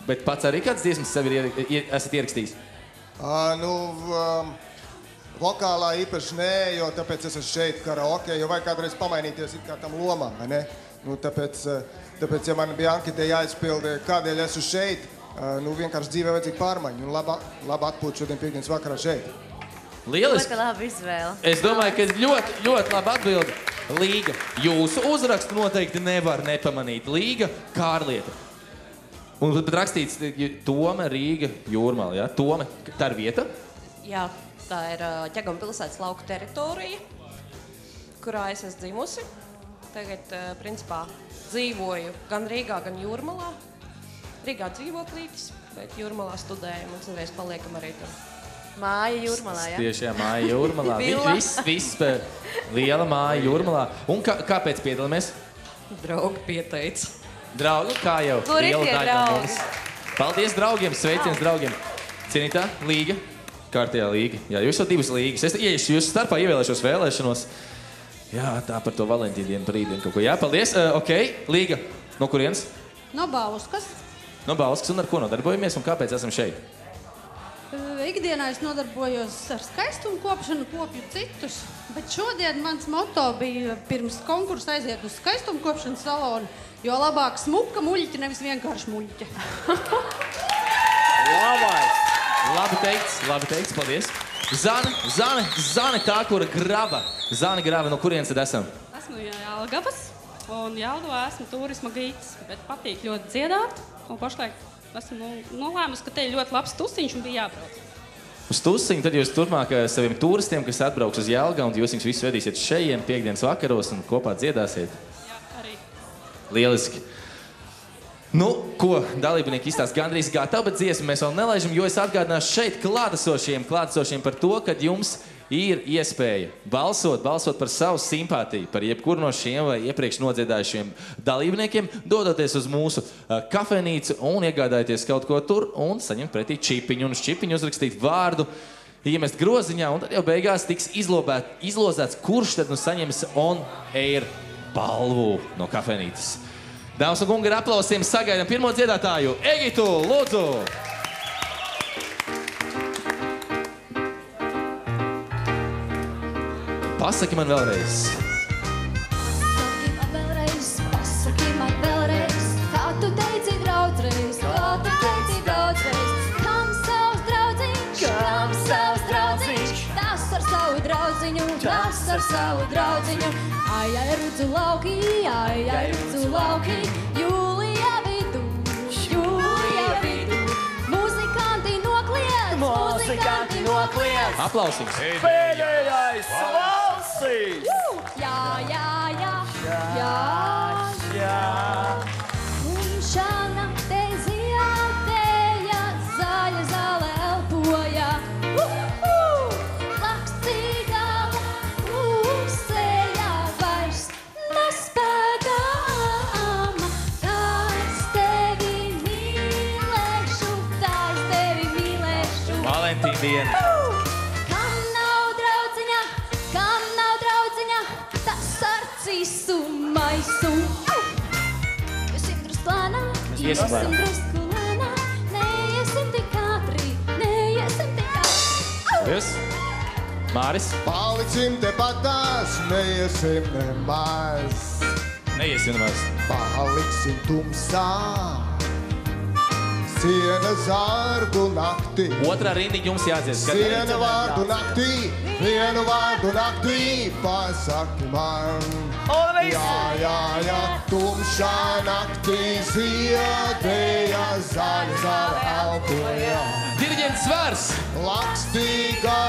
Bet pats arī kāds dziesmas sev esat ierakstījis? Vokālā īpaši nē, jo tāpēc es esmu šeit karaoke, jo vajag kādreiz pamainīties it kā tam lomām, vai ne? Tāpēc, ja man bija anketē jāizpilda, kādēļ esmu šeit, vienkārši dzīvē vajadzīga pārmaiņa un laba atpūta šodien piekdienas vakarā šeit. Lieliski. Ļoti laba izvēle. Es domāju, ka ļoti, ļoti laba atbilde. Līga. Jūsu uzrakstu noteikti nevar nepamanīt. Līga, Kārlieta. Un pat rakstīts Tome, Rīga, Jūrmala, ja? Tome, tā ir vieta? Jā, tā ir Ķeguma pilsētas lauku teritorija, kurā es esmu dzimusi. tagad, principā, dzīvoju gan Rīgā, gan Jūrmalā. Rīgā dzīvoklītis, bet Jūrmalā studējam un citreiz paliekam arī tur. Māja Jūrmalā, jā? Tieši, jā, māja Jūrmalā. Viss liela māja Jūrmalā. Un kāpēc piedalāmies? Draugi pieteica. Draugi, kā jau Kur ir liela tie daļa no draugi? mums. Paldies draugiem, sveiciens draugiem. Cienītā, Līga, kārtējā Līga. Jā, jūs jau divas Līgas. Es iešu jūsu starpā, ievēlēšos vēlēšanos. Jā, tā par to Valentīnu dienu par rītdienu kaut ko. Jā, paldies. Ok, Līga, no kurienes? No Bauskas. No Bauskas, un ar ko nodarbojamies, un kāpēc esam šeit? Ikdienā es nodarbojos ar skaistumu kopšanu, kopju citus, bet šodien mans moto bija pirms konkursa aiziet uz skaistumu kopšanas salonu, jo labāk smuka muļķi, nevis vienkārši muļķi. Labi teikts, paldies. Zane tā, kura grava. Zane grava, no kurienes tad esam? Esmu Jelgavas, un Jelgavā esmu turisma gīds, bet patīk ļoti dziedāt, un pašlaik esmu nolēmusi, ka te ir ļoti labs tusiņš un bija jābrauc. Uz tusiņu, tad jūs turpmāk saviem turistiem, kas atbrauks uz Jelgavu, un jūs viņus visus vedīsiet šeit piekdienas vakaros un kopā dziedāsiet. Jā, arī. Lieliski. Nu, ko dalībnieki izstāst gandrīz gatavi, bet dziesmu mēs vēl nelaižam, jo es atgādināšu šeit klātesošiem par to, ka jums ir iespēja balsot par savu simpātiju, par jebkuru no šiem vai iepriekš nodziedājušiem dalībniekiem, dodoties uz mūsu kafejnīcu un iegādājoties kaut ko tur un saņemt pretī čipiņu. Un uz čipiņu uzrakstīt vārdu, iemest groziņā, un tad jau beigās tiks izlozēts, kurš tad nu saņems on air balvu no kafejnīcas. Dāmas un kungi, ar aplausiem sagaidām pirmo dziedātāju, Egitu, lūdzu! Pasaki man vēlreiz. Pasaki man vēlreiz, kā tu teici daudzreiz, kam savs draudziņš, tas ar savu draudziņu, ai, rudzu lauki, Jūlijā vidū, muzikanti nokliedz, Aplausības! Pēdējais valsīs! Jā. Un šāna te ziedēja, zaļa zāle elpoja. Lakstīgām klusējā vairs nespēdām. Tā es tevi mīlēšu. Valentīna diena. Kam nav draudziņa, tas ar cisu maisu. Iesim drusku lēnāk, neiesim tik ātri. Paldies. Māris. Paliksim tepatās, neiesim nemaz. Paliksim tumsā. Siena zārdu naktī. Otrā rindiņa jums jādzied. Siena vārdu naktī, pasaki man. Jā, tumšā naktī ziedēja, zaļa elpoja. Diriģents Svars. Lakstīgā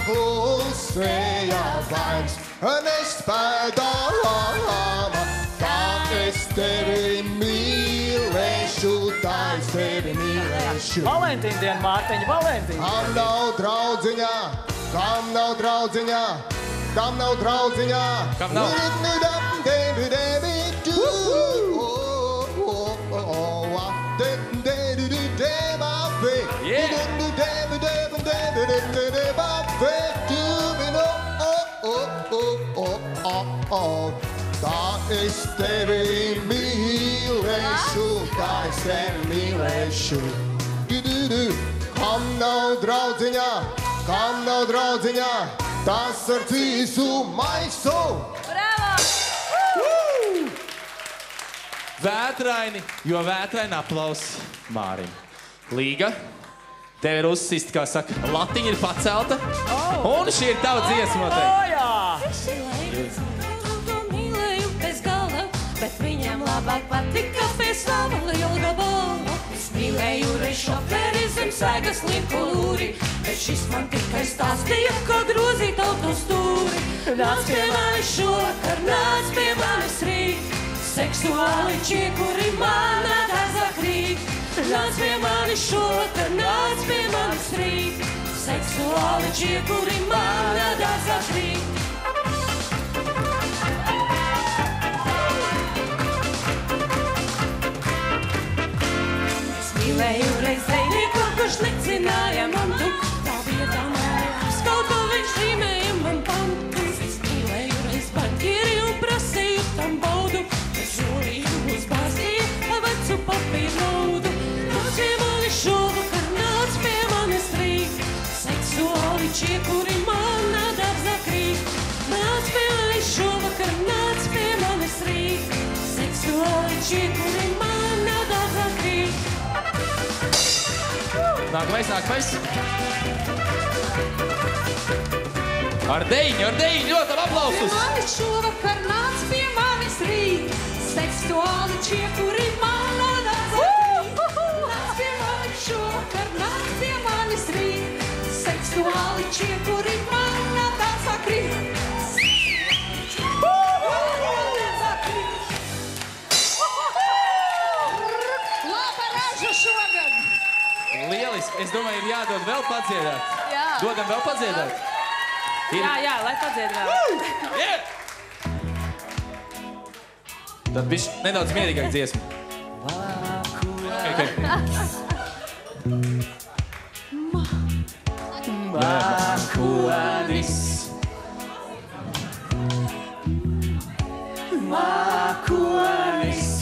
klusēja vairs nespēdām. Tā es tevi mīlēšu, tā es tevi mīlēšu. Valentīna diena, Mārtiņa, Valentīna. Kam nav draudziņā? Kam nav? Tā es tevi mīlēšu, Kam nav draudziņā, tas ar cīsu maisu. Vētraini, jo vētraini aplausi Mārim. Līga, tev ir uzsist, kā saka, latiņa ir pacelta. Un šī ir tava dziesma noteikti. Bet viņam labāk patika pie sava Lielgavā. Es mīlēju rešoferi zem sēgas lieko lūri, bet šis man tikai stāstīja, kā grozīt autostūri. Nāc pie manis šovakar, nāc pie manis rīt. Seksuāli čiekuri manā dārzā krīt. Nāc pie manis šovakar, nāc pie manis rīt. Seksuāli čiekuri manā dārzā krīt. Es mīlēju reiz zvejnieku, kurš licināja man duku. Tā vietā mājās kaut ko viņš zīmēja man pantus. Es mīlēju reiz banķieri un prasīju tam baudu. Es žūlīju uzbāzīju vecu papīru naudu. Nāc pie manis šovakar, nāc pie manis rīt. Seksuāli čiekuri manā dārzā krīt. Nāc pie manis šovakar, nāc pie manis rīt. Seksuāli čiekuri manā dārzā krīt. Nākamais. Ar deņu, ļoti aplausus! Manis šovakar nāc pie manis rīt. Seksuāli čiekuri manā dārzā krīt. Nāc pie manis šovakar, nāc pie manis rīt. Seksuāli čiekuri manā dārzā krīt. Laba raža šogad! Lieliski! Es domāju, ir jādod vēl padziedāt. Jā. Dodam vēl padziedāt. Jā, lai padzied vēl. Tad bišķi nedaudz mierīgāk dziesmu. Mākonis.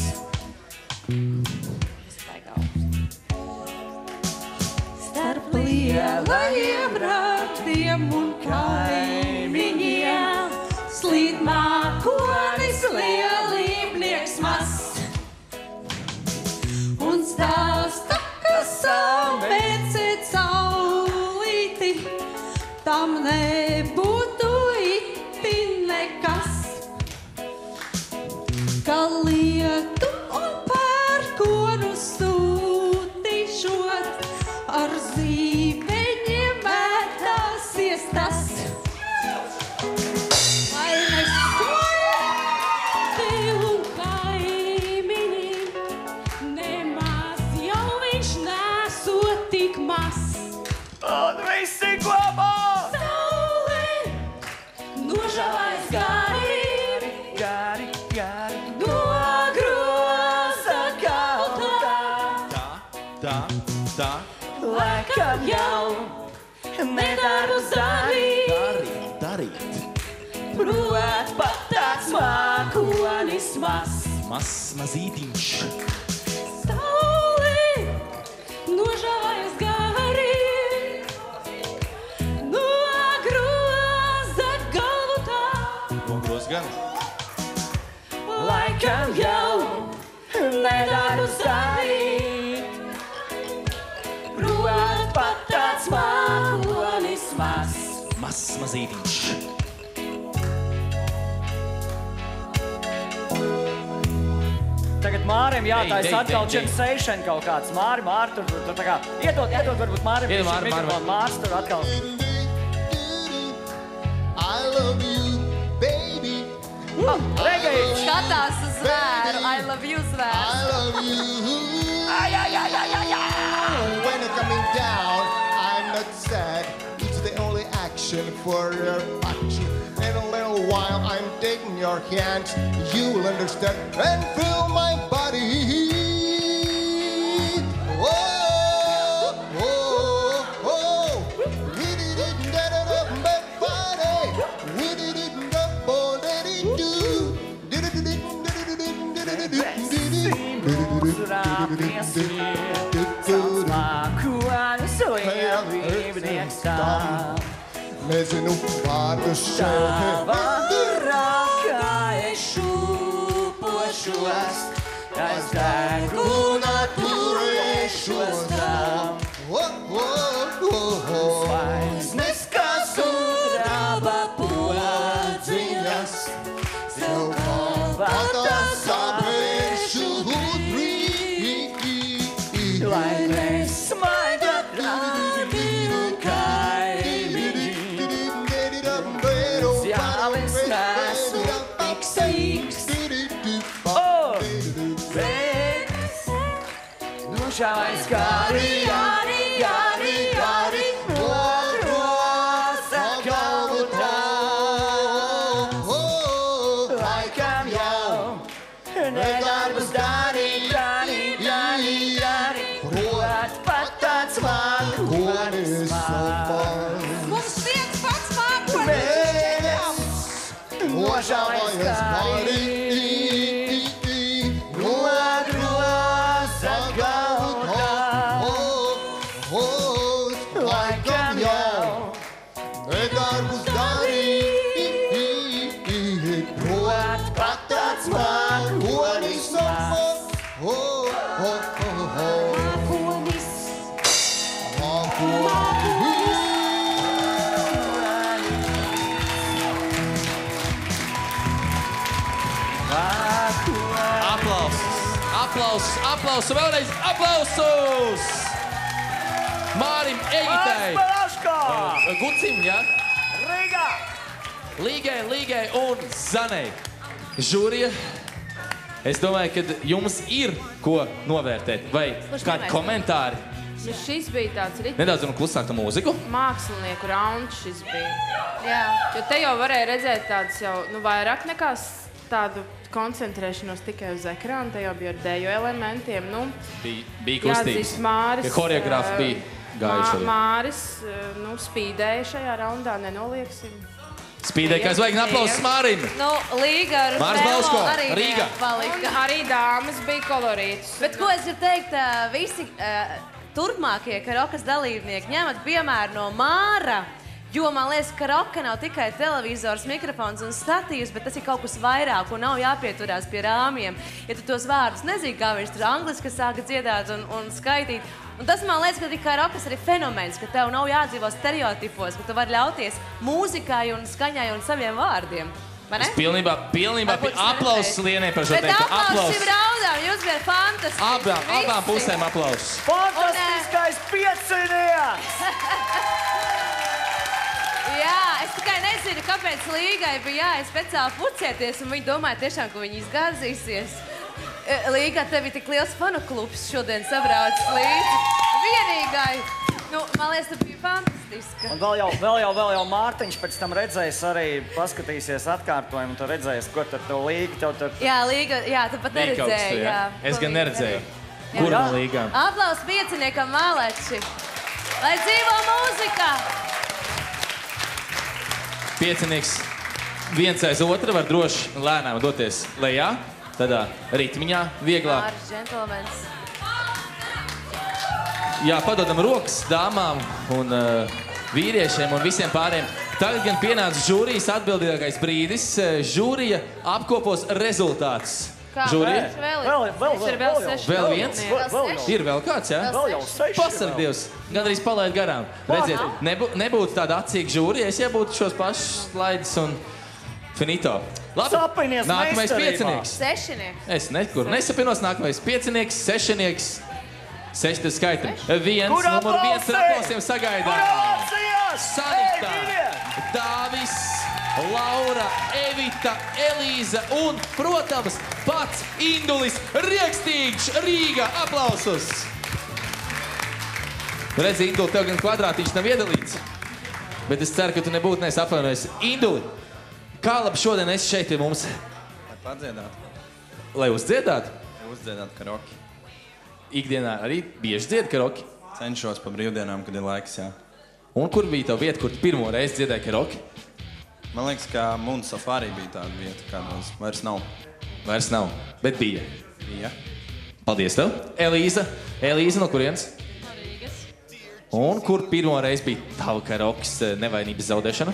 Starp lielajiem raktiem un kaimiņiem slīd mākonis lielībnieks mazs. Un stāsta, ka saulēcēt saulīti, tam nebūtu itin nekas. Ka lietu un pērkonu sūtīšot, ar zīmeņiem mētāsies tas. Lai nesolti un kaimiņi, nemaz jau viņš nesot tik mazs. Un visi kopā! Saulē nožāvājas gari, nogroza galdā. Tā. Laikam jau nedarbus Darīt. prot pat tāds mākonis mazs. Mazītiņš. Saulē nožāvājas gari, nogroza galvu tā. Nogros gan. Laikam jau nedarbus prot pat tāds mākonis mazs. Mazītiņš. Tagad Mārim jātais Dei. atkal sensation kaut kāds. Māri, tur tā kā iedod varbūt Mārim Iedod Mārim. mikrofonu. Mārs tur atkal. I love you, baby. Reggae! Skatās uz zvēru. I love you, zvērs. I love you. When you're coming down, I'm not sad. It's the only action for your action. In a little while, I'm taking your hands. You will understand and feel my body. Whoa, whoa, whoa. We did it, body. We did it, Nezinu vārdus šeit. Kā es šūpošos, es deguna turēšos tam. Zvaigznes, kā sudraba podziņas, sev kalvatās sabrēšu gudrīgi. Lai nesmaida rādi un kaimiņi, zjāli Mūžais gari, gari, gari, gari, nogros ar galvu tavu. Laikam jau nedarbus darīt, darīt, darīt, darīt. Prot pat tāds mākonis man. Mums viens pats mākonis. Mūžais gari, nogros ar galvu tavu. Laikam jau nedarbus darīt, prot pat tāds mākonis man. Aplausus, vēlreiz aplausus! Mārim Egitai! Gucim, jā? Līgai un Zanei. Žūrija, es domāju, ka jums ir ko novērtēt. Vai kādi komentāri? Nu, šis bija tāds Nedaudz klusāk mūziku. Mākslinieku rauns šis bija. Jā. Jo te jau varēja redzēt tāds jau, vairāk nekā tādu koncentrēšanos tikai uz ekrānu, te jau bija ar dēju elementiem. Bija kustības. Māris, Horeogrāfi bija gājuši. Māris, spīdēja šajā raundā, nenolieksim. Spīdēja, kā zvaigni aplausus Mārim. Līga ar Māris Balsko, arī Rīga. palika. Arī dāmas bija kolorītas. Bet ko es gribu teikt, visi turpmākie karokas dalībnieki ņemat piemēru no Māra, jo man liekas, ka karoka nav tikai televizors, mikrofons un statīvs, bet tas ir kaut kas vairāk un nav jāpieturās pie rāmjiem. Ja tu tos vārdus nezini, kā viņš tur angliski sāka dziedāt un skaitīt. Un tas man liekas, ka karokas ir fenomens, ka tev nav jādzīvo stereotipos, ka tu vari ļauties mūzikai un skaņai un saviem vārdiem. Es pilnībā pie aplausus Lienai par šo Bet teiktu. aplausus šim raudām, jūs bija fantastiski. Abām pusēm aplausus. Fantastiskais piecinieks! Jā, es tikai nezinu, kāpēc Līgai bija jāiet speciāli pucēties, un viņi domāja tiešām, ka viņi izgāzīsies. Līgā, tev ir tik liels fanu klubs šodien sabraucis līdzi. Vienīgai. Man liekas, tu bija fantastiska. Un vēl jau Mārtiņš pēc tam redzēs arī, paskatīsies atkārtojumu, un tu redzēs, ko tad tev Līga tev tur... Jā, Līga, jā, tu pat neredzēji. Jā. Es gan neredzēju. Kur no Līgām? Aplaus pieciniekam Māleči. Lai dzīvo mūzika! Piecinieks viens aiz otru var droši lēnām doties lejā, tādā ritmiņā, vieglā. Māris džentelmens. Jā, padodam rokas dāmām un vīriešiem un visiem pāriem. Tagad gan pienāca žūrijas atbildīgākais brīdis. Žūrija apkopos rezultātus. Žūrija? Vēl viens? Ir vēl kāds, jā? Vēl jau 6. Pasargdievs. Gandrīz palaid garām. Redziet, nebūtu tāda atcīga žūrija, es iebūtu šos pašus slaidus un finito. Labi, nākamais piecinieks. Sešinieks. Es nekur nesapinos, nākamais piecinieks, sešinieks. 6 skaitam. Viens, numur 1 aplausiem sagaidām. Sanita, Dāvis, Laura, Evita, Elīza un, protams, pats Indulis Riekstīgs, Rīga. Aplausus! Redzi, Induli, tev gan kvadrātiņš nav iedalīts, bet es ceru, ka tu nebūtu apvainojies. Induli, kā labi šodien esi šeit pie mums? Lai padziedātu. Lai uzdziedātu? Lai uzdziedātu karoki. Ikdienā arī bieži dzied karoki? Cenšos pa brīvdienām, kad ir laiks, jā. Un kur bija tā vieta, kur tu pirmo reizi dziedāji karoki? Man liekas, ka Moon Safari bija tāda vieta, kādos vairs nav. Vairs nav, bet bija. Bija. Paldies tev. Elīza, no kurienes? No Rīgas. Un kur pirmo reizi bija tava karokas nevainības zaudēšana?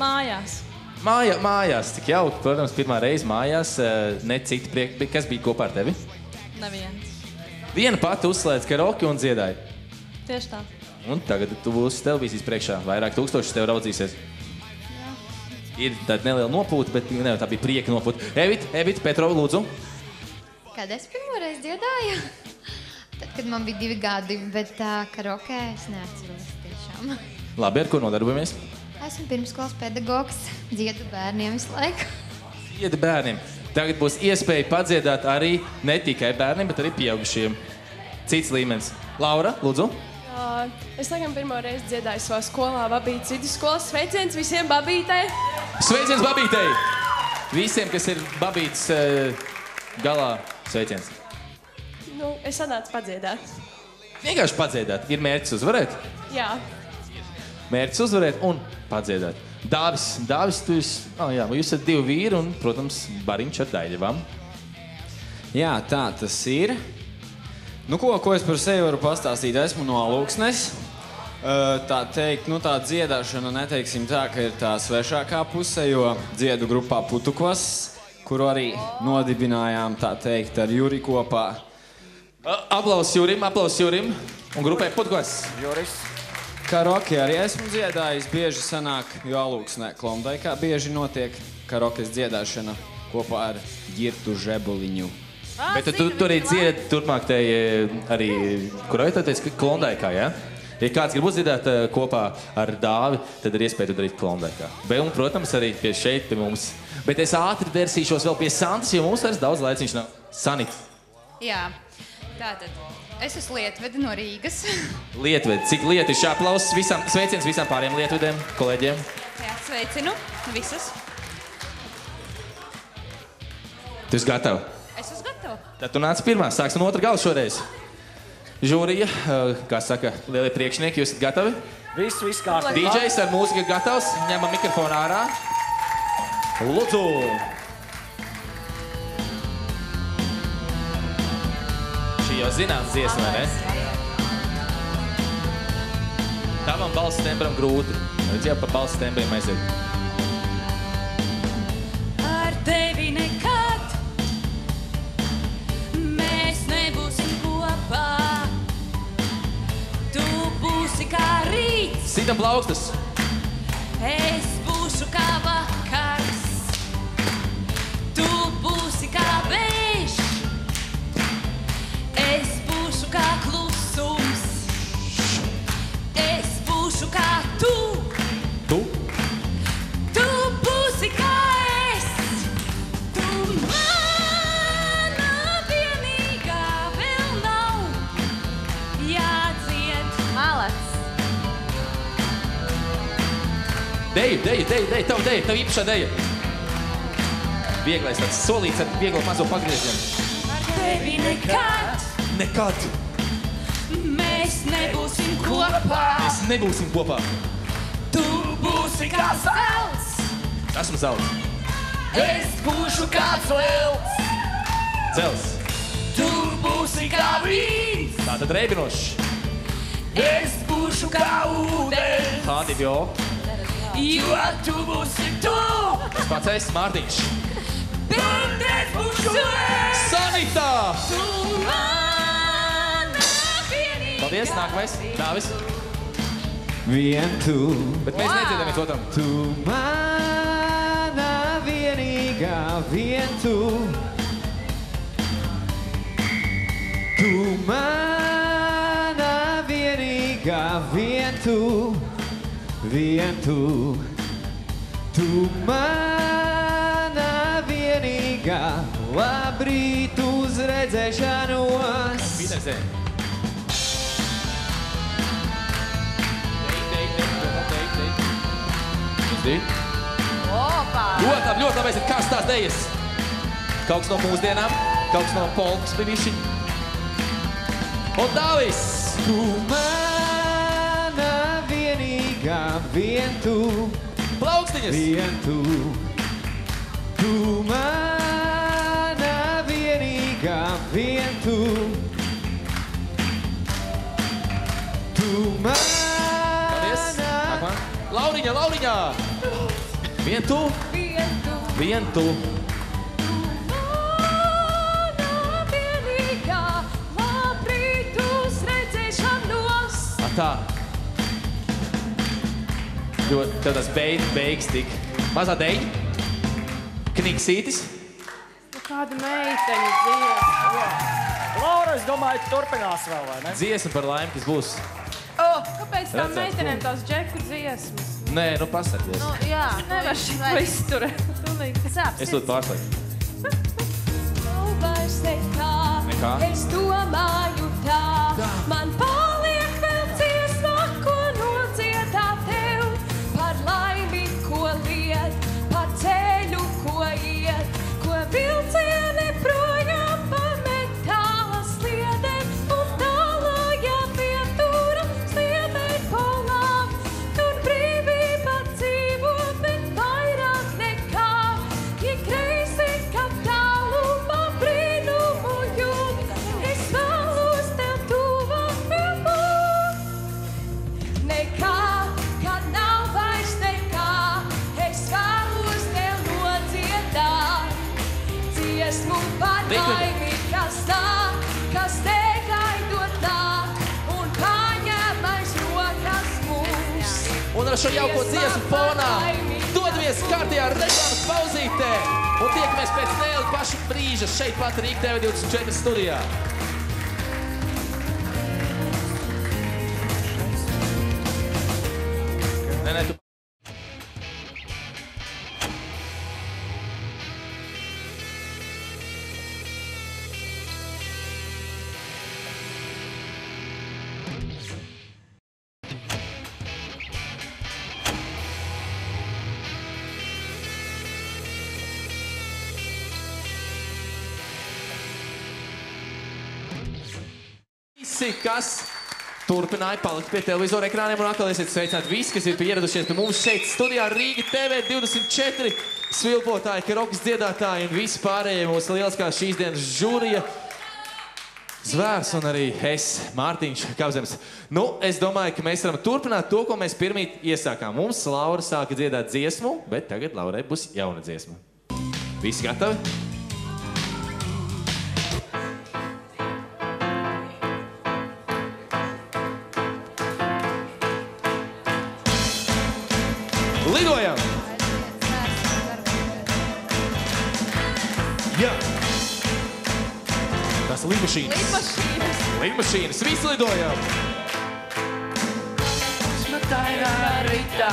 Mājās. Mājās, tik jauki. Protams, pirmā reize mājās, ne citi priekš. Kas bija kopā ar tevi? Neviens. Viena pati uzslēdz karoki un dziedāja. Tieši tā. Un tagad tu būsi televīzijas priekšā. Vairāk tūkstoši tev raudzīsies. Jā. Ir tāda neliela nopūta, bet ne, tā bija prieka nopūta. Evita, Petrova, lūdzu. Kad es pirmoreiz dziedāju? Tad, kad man bija 2 gadi, bet karokē es neatceros tiešām. Labi, ar ko nodarbojamies? Esmu pirmskolas pedagogs, dziedu bērniem visu laiku. Dziedu bērniem. Tagad būs iespēja padziedāt arī ne tikai bērniem, bet arī pieaugušiem. Cits līmenis. Laura, lūdzu. Es tagad pirmo reizi dziedāju savā skolā, Babītas vidusskolas. Sveiciens visiem Babītei! Sveiciens Babītei! Visiem, kas ir Babītas galā, sveiciens. Nu, es sanācu padziedāt. Vienkārši padziedāt. Ir mērķis uzvarēt? Jā. Mērķis uzvarēt un padziedāt. Dāvis, tu esi... Jā, jūs esat 2 vīri un, protams, bariņš ar daļavām. Jā, tā tas ir. Nu, ko es par sevi varu pastāstīt? Esmu no Alūksnes. Tā teikt, tā dziedāšana neteiksim tā, ka ir tā svešākā puse, jo dziedu grupā Putukvas, kuru arī nodibinājām, tā teikt, ar Juri kopā. Aplaus Jurim, un grupai Putukvas. Juris. Karaoke arī esmu dziedājis, bieži sanāk, jo Alūksnē Klondaikā bieži notiek karaokes dziedāšana kopā ar Girtu Žebuliņu. Bet tu arī dziedi turpmāk te arī, kurā tu teici, Klondaikā, ja? Ja kāds grib uzdziedāt kopā ar Dāvi, tad ir iespēja to darīt Klondaikā. Un, protams, arī pie šeit, pie mums. Bet es ātri versīšos vēl pie Santas, jo mums vairs daudz laiciņš nav. Sanita. Jā, tātad. Es esmu Lietvede no Rīgas. Lietvede. Cik lietiši aplausus visam, sveiciens visām pāriem Lietvedēm, kolēģiem. Jā, sveicinu visus. Tu esi gatava? Es esmu gatava. Tad tu nāc pirmā, sāksim no otra gala šoreiz. Žūrija, kā saka, lielie priekšnieki, jūs esat gatavi? Viss kārtībā. DJs ar mūziku ir gatavs, ņemam mikrofonu ārā. Lūdzu! Šī jau zināms dziesma, vai ne? Tavam balss tembram grūti. Redz jau pa balss tembriem aiziet. Ar tevi nekad mēs nebūsim kopā. Tu būsi kā rīts. Sitam plaukstas. Es būšu kā vakars. Tu būsi kā vējš. Es būšu kā klusums. Es būšu kā tu. Tu? Tu būsi kā es. Tu mana vienīgā vēl nav jādzied. Malac. Deju, tavu īpašā deja. Vieglais tāds solīts ar vieglo mazo pagriezienu. Ar tevi nekad. Nekad. Mēs nebūsim kopā. Mēs nebūsim kopā. Tu būsi kā zelts. Esmu zelts. Es būšu kā zelts. Zelts. Tu būsi kā vīns. Tātad reibinošs. Es būšu kā ūdens. Tādi jo. Jo tu būsi tu. Es pats esmu Mārtiņš. Bet es būšu es. Sanita! Tu mana vienīgā. Paldies, nākamais. Dāvis. Vien tu. Bet mēs nedziedam viens otram. Tu mana vienīgā, vien tu. Tu mana vienīgā, vien tu. Vien tu. Tu mana vienīgā, labrīt uz redzēšanos. Wiedersehen. Opa! Ļoti labi esat karstās dejas. Kaut kas no mūsdienām, kaut kas no polkas bija viši. Un Dāvis! Tu mana vienīgā, vien tu. Plaukstiņas! Vien tu. Tu mana vienīgā, vien tu. Tu Paldies! Nākamā. Lauriņā! Vien tu! Vien tu! Mana vienīgā, labrīt uz redzēšanos. Tā. Jo tev tas beigas tik. Mazā deļa. Kniksītis. Kāda meiteņa dziesma. Laura, es domāju, tu turpinās vēl, vai ne? Dziesma par laimi, kas būs. Kāpēc tām Redzēt, meitenēm ko? tās džeku dziesmas? Nē, nu pasakies. Jā, Nevar šito izturēt. Es to pārslēgu. Nav vairs nekā. Nekā? Es domāju tā. Un ar šo jauko dziesmu fonā dodamies kārtījā reklāmas pauzītē un tiekamies pēc neilga paša brīža šeit pat Rīga TV24 studijā. Nē, tu... Visi, kas turpināja palikt pie televizora ekrāniem un atkal esiet sveicināti visi, kas ir pieradušies pie mums šeit studijā Rīga TV24 svilpotāji, karokas dziedātāji un visi pārējie mūsu lieliskās šīs dienas žūrija. Zvērs un arī es, Mārtiņš Kapzems. Nu, es domāju, ka mēs varam turpināt to, ko mēs pirmīt iesākām. Mums Laura sāka dziedāt dziesmu, bet tagad Laurai būs jauna dziesma. Visi gatavi? Lidojam! Jā! Tas ir lidmašīnas. Lidmašīnas. Visi lidojam! Smatainā ritā,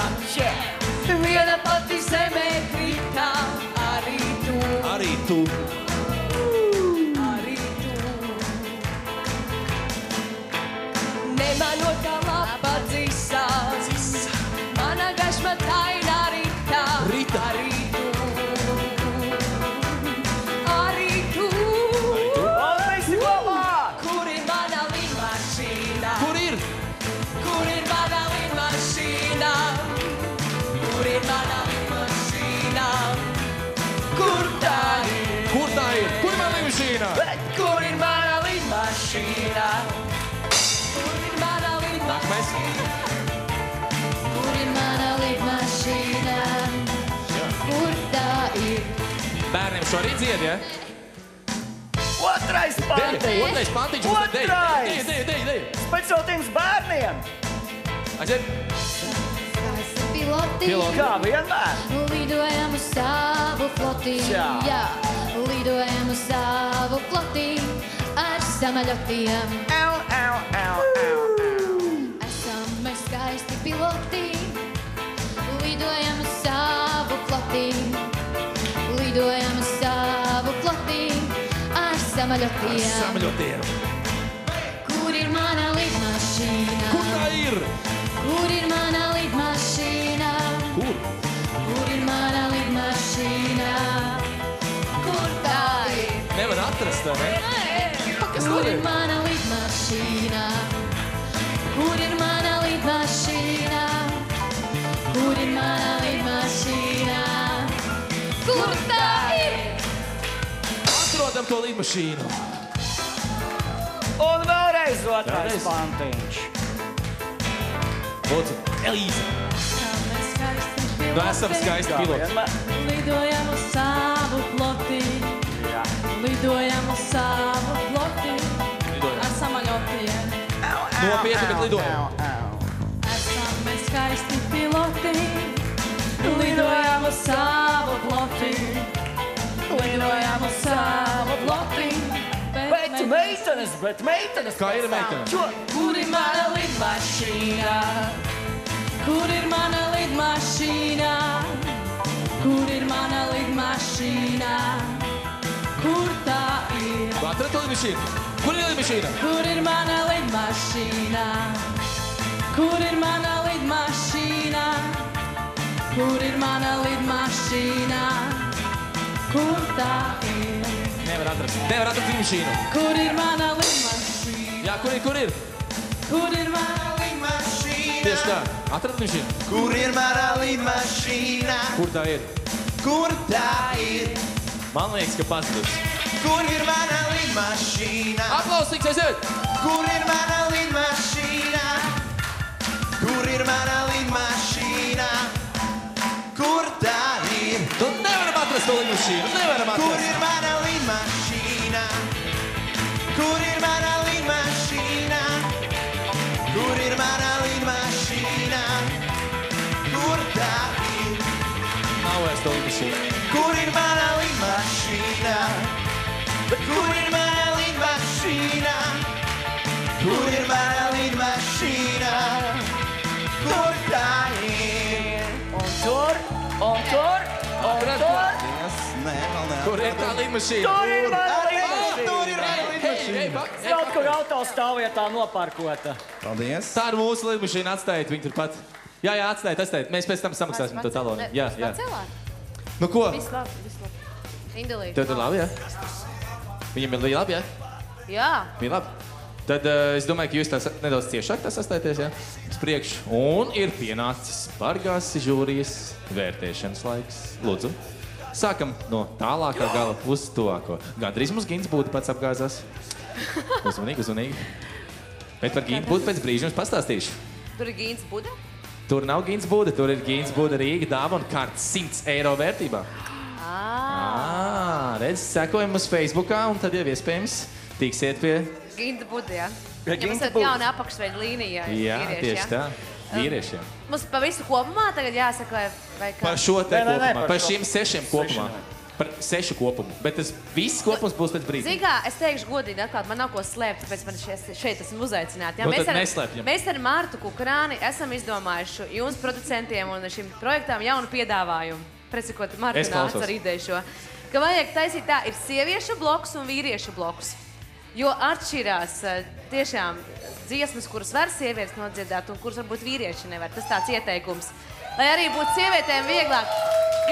viena pati zemē kritā, arī tu. Arī tu. Arī tu. Nemanotā lapa dzisās, mana gaisma tainā ritā, arī tu. Arī tu. Kur ir mana lidmašīna? Kur ir? Kur ir mana lidmašīna? Kur ir mana lidmašīna? Kur tā ir? Kur tā ir? Kur ir mana lidmašīna? Kur ir mana lidmašīna? Kur ir mana lidmašīna? Kur ir mana lidmašīna? Kur tā ir? Bērniem šo arī dzied, ja? Otrais pantiņš! Otrais pantiņš mums ir dej! Speciāltījums bērniem! Aiziet! Piloti, Kā vienmēr! lidojam uz savu floti, jā, lidojam uz savu floti ar samaļotiem. Esam mēs skaisti piloti, lidojam uz savu floti, lidojam uz savu floti ar samaļotiem. Samaļotiem. Kur ir mana lidmašīna? Kur tā ir? Kur ir mana lidmašīna? Kur? Kur ir mana lidmašīna? Kur tā ir? Nevar atrast, vai ne? Kas Kur tur ir ir? mana lidmašīna? Kur ir mana lidmašīna? Kur ir mana lidmašīna? Kur tā ir? Atrodam to lidmašīnu. Un vēlreiz otrais pantiņš. Lūdzu, Elīza. Nu, esam skaisti piloti. Lidojam uz savu floti, lidojam uz savu floti, ar samaļotiem. Nopietni, bet lidojam. Esam mēs skaisti piloti, lidojam uz savu floti, lidojam uz savu floti. Bet meitenes! Kā ir meitenes? Kur ir mana lidmašīna? Kur ir mana lidmašīna? Kur ir mana lidmašīna? Kur tā ir? Atrat to lidmašīnu. Kur ir lidmašīna? Kur ir mana lidmašīna? Kur ir mana lidmašīna? Kur ir mana lidmašīna? Kur tā ir? Nevar atrast lidmašīnu. Kur ir mana lidmašīna? Jā, kur ir? Kur ir mana lidmašīna? Tieši tā. Atrat lidmašīnu. Kur ir mana lidmašīna? Kur tā ir? Kur tā ir? Man liekas, ka pazudus. Kur ir mana lidmašīna? Aplausīgs, aiziet! Kur ir mana lidmašīna? Kur ir mana lidmašīna? Kur tā ir? Nu, nevaram atrast to lidmašīnu. Nevaram atrast. Kur ir mana lidmašīna? Kur ir mana lidmašīna? Kur ir mana lidmašīna? lidmašīna? Kur ir mana lidmašīna? Bet kur ir mana lidmašīna? Kur ir mana lidmašīna? Kur tā ir? Un tur. Nē, vēl ne. Kur ir tā lidmašīna? Tur ir mana lidmašīna. Tur ir mana lidmašīna. Kaut kur autostāvvietā noparkota. Paldies. Tā ir mūsu lidmašīna, atstājiet viņu turpat. Jā, atstājiet. Mēs pēc tam samaksāsim to talonu. Jā. Nu ko? Viss labi. Indulīt. Tev labi, jā? Viņam ir labi, jā? Jā. Viņa labi. Tad es domāju, ka jūs nedaudz ciešāk sastājaties, jā? Uz priekšu. Un ir pienācis bargās žūrijas vērtēšanas laiks. Lūdzu. Sākam no tālākā gala uz tuvāko. Gandrīz mums Gins būtu pats apgāzās. Uzmanīgi. Bet par Gins būtu pēc brīža jums pastāstīšu. Tur ir Gīns Buda? Tur nav Gins Buda, tur ir Gins Buda Rīga dāvana kartes 100 eiro vērtībā. Redz, sekojam uz Facebookā un tad jau iespējams tiksiet pie... Ginta Buda, jā. Pie Ja Ginta mums ir Buda. jauna apakšveida līnija. Jā, vīrieši, tieši tā. Vīriešiem. Mums pa visu kopumā tagad jāsaka, vai kā? Par šo te Nē, kopumā, par par šiem 6 kopumā. Par 6 kopumu. Bet tas viss kopums būs pēc brīža. Zini kā, es teikšu godīgi atklāt, man nav ko slēpt, tāpēc man šeit esmu uzaicināti. Nu, tad neslēpjam. Mēs ar Martu Kukurāni esam izdomājuši jums producentiem un šim projektām jaunu piedāvājumu. Precikot, Marta Es nāca klausos. ar ideju šo. Ka vajag taisīt tā, ir sieviešu bloks un vīriešu bloks. Jo atšķirās tiešām dziesmas, kuras var sievietes nodziedāt un kuras varbūt vīrieši nevar. Tas tāds ieteikums. Lai arī būtu sievietēm vieglāk.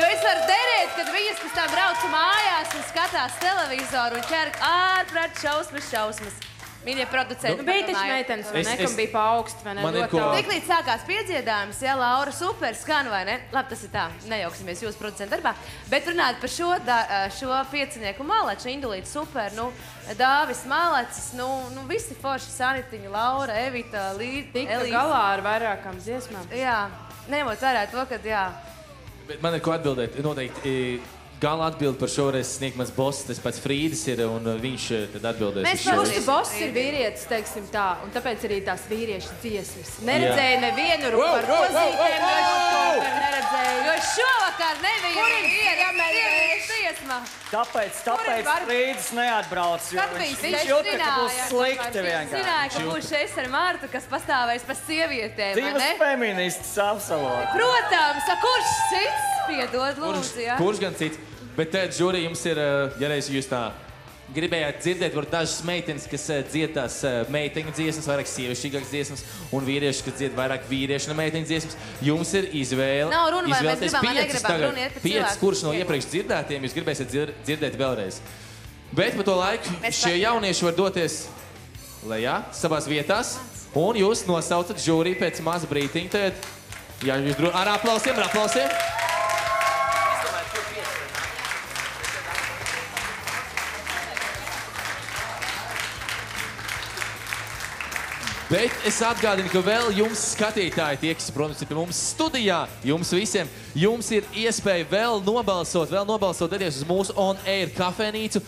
Jo es varu derēt, kad viņas pēc tam brauc mājās un skatās televizoru un ķer ārprāt šausmas. Mīļie producenti. Nu, bija taču meitenes, vai ne, kam bija pa augstu, vai ne? Tiklīdz sākās piedziedājums, jā, Laura, super skan, vai ne? Labi, tas ir tā, nejauksimies jūsu producentu darbā. Bet runāt par šo piecinieku malaču, Indulīti, super, Dāvis Malacis, visi forši, Sanitiņa, Laura, Evita, Tika galā ar vairākām dziesmām. Jā, ņemot vērā to, kad, jā. Bet man ir ko atbildēt. Noteikti gala atbildi par šoreiz sniegt mans boss, tas pats Frīdis ir, un viņš tad atbildēs. Mēs paši boss ir vīrietis, teiksim tā, un tāpēc arī tās vīriešu dziesmas. Neredzēju nevienu par rozītēm, neredzēju. Jo šovakar nebija vīriešu dziesma. Tāpēc Frīdis neatbrauc, jo viņš jūta, ka būs slikti vienkārši. Zināja, ka būs šeit ar Martu, kas pastāvēs par sievietēm, vai ne? Divas feministas apsalot. Protams, kurš cits piedod, lūdzu, jā? Kurš gan cits? Bet tēt, žūri, jums ir, ja reiz jūs tā gribējāt dzirdēt, var dažas meitenes, kas dzied tās meiteņu dziesmas, vairāk sievišķīgākas dziesmas, un vīrieši, kas dzied vairāk vīriešu un meiteņu dziesmas. Jums ir izvēle. Nav runa, vai mēs gribam, vai piecas negribam, tagad. runa iet par 5, cilvēku. kurš no iepriekš dzirdētiem jūs gribēsiet dzirdēt vēlreiz. Bet pa to laiku šie jaunieši var doties lejā, savās vietās, un jūs nosaucat žūrī pēc maza brītiņa. Tad, jā, jūs ar aplausiem. Bet es atgādinu, ka vēl jums skatītāji, tie, kas, protams, ir pie mums studijā, jums visiem, jums ir iespēja vēl nobalsot, doties uz mūsu on-air kafēnīcu,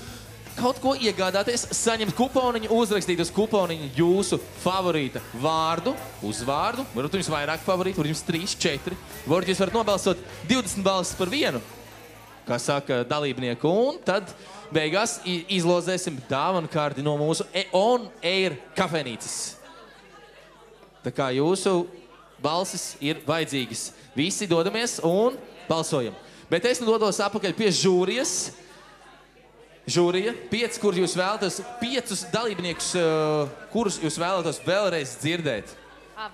kaut ko iegādāties, saņemt kuponiņu, uzrakstīt uz kuponiņu jūsu favorīta vārdu, uzvārdu, varbūt jums vairāk favorītu, varbūt jums 3, 4, varbūt jūs varat nobalsot 20 balsis par vienu, kā saka dalībnieku, un tad beigās izlozēsim dāvanu kārti no mūsu on-air kafēnīcas. Tā kā jūsu balsis ir vajadzīgas. Visi dodamies un balsojam. Bet es dodos apakaļ pie žūrijas. Žūrija, 5, kur jūs vēlaties, 5 dalībniekus, kurus jūs vēlaties vēlreiz dzirdēt.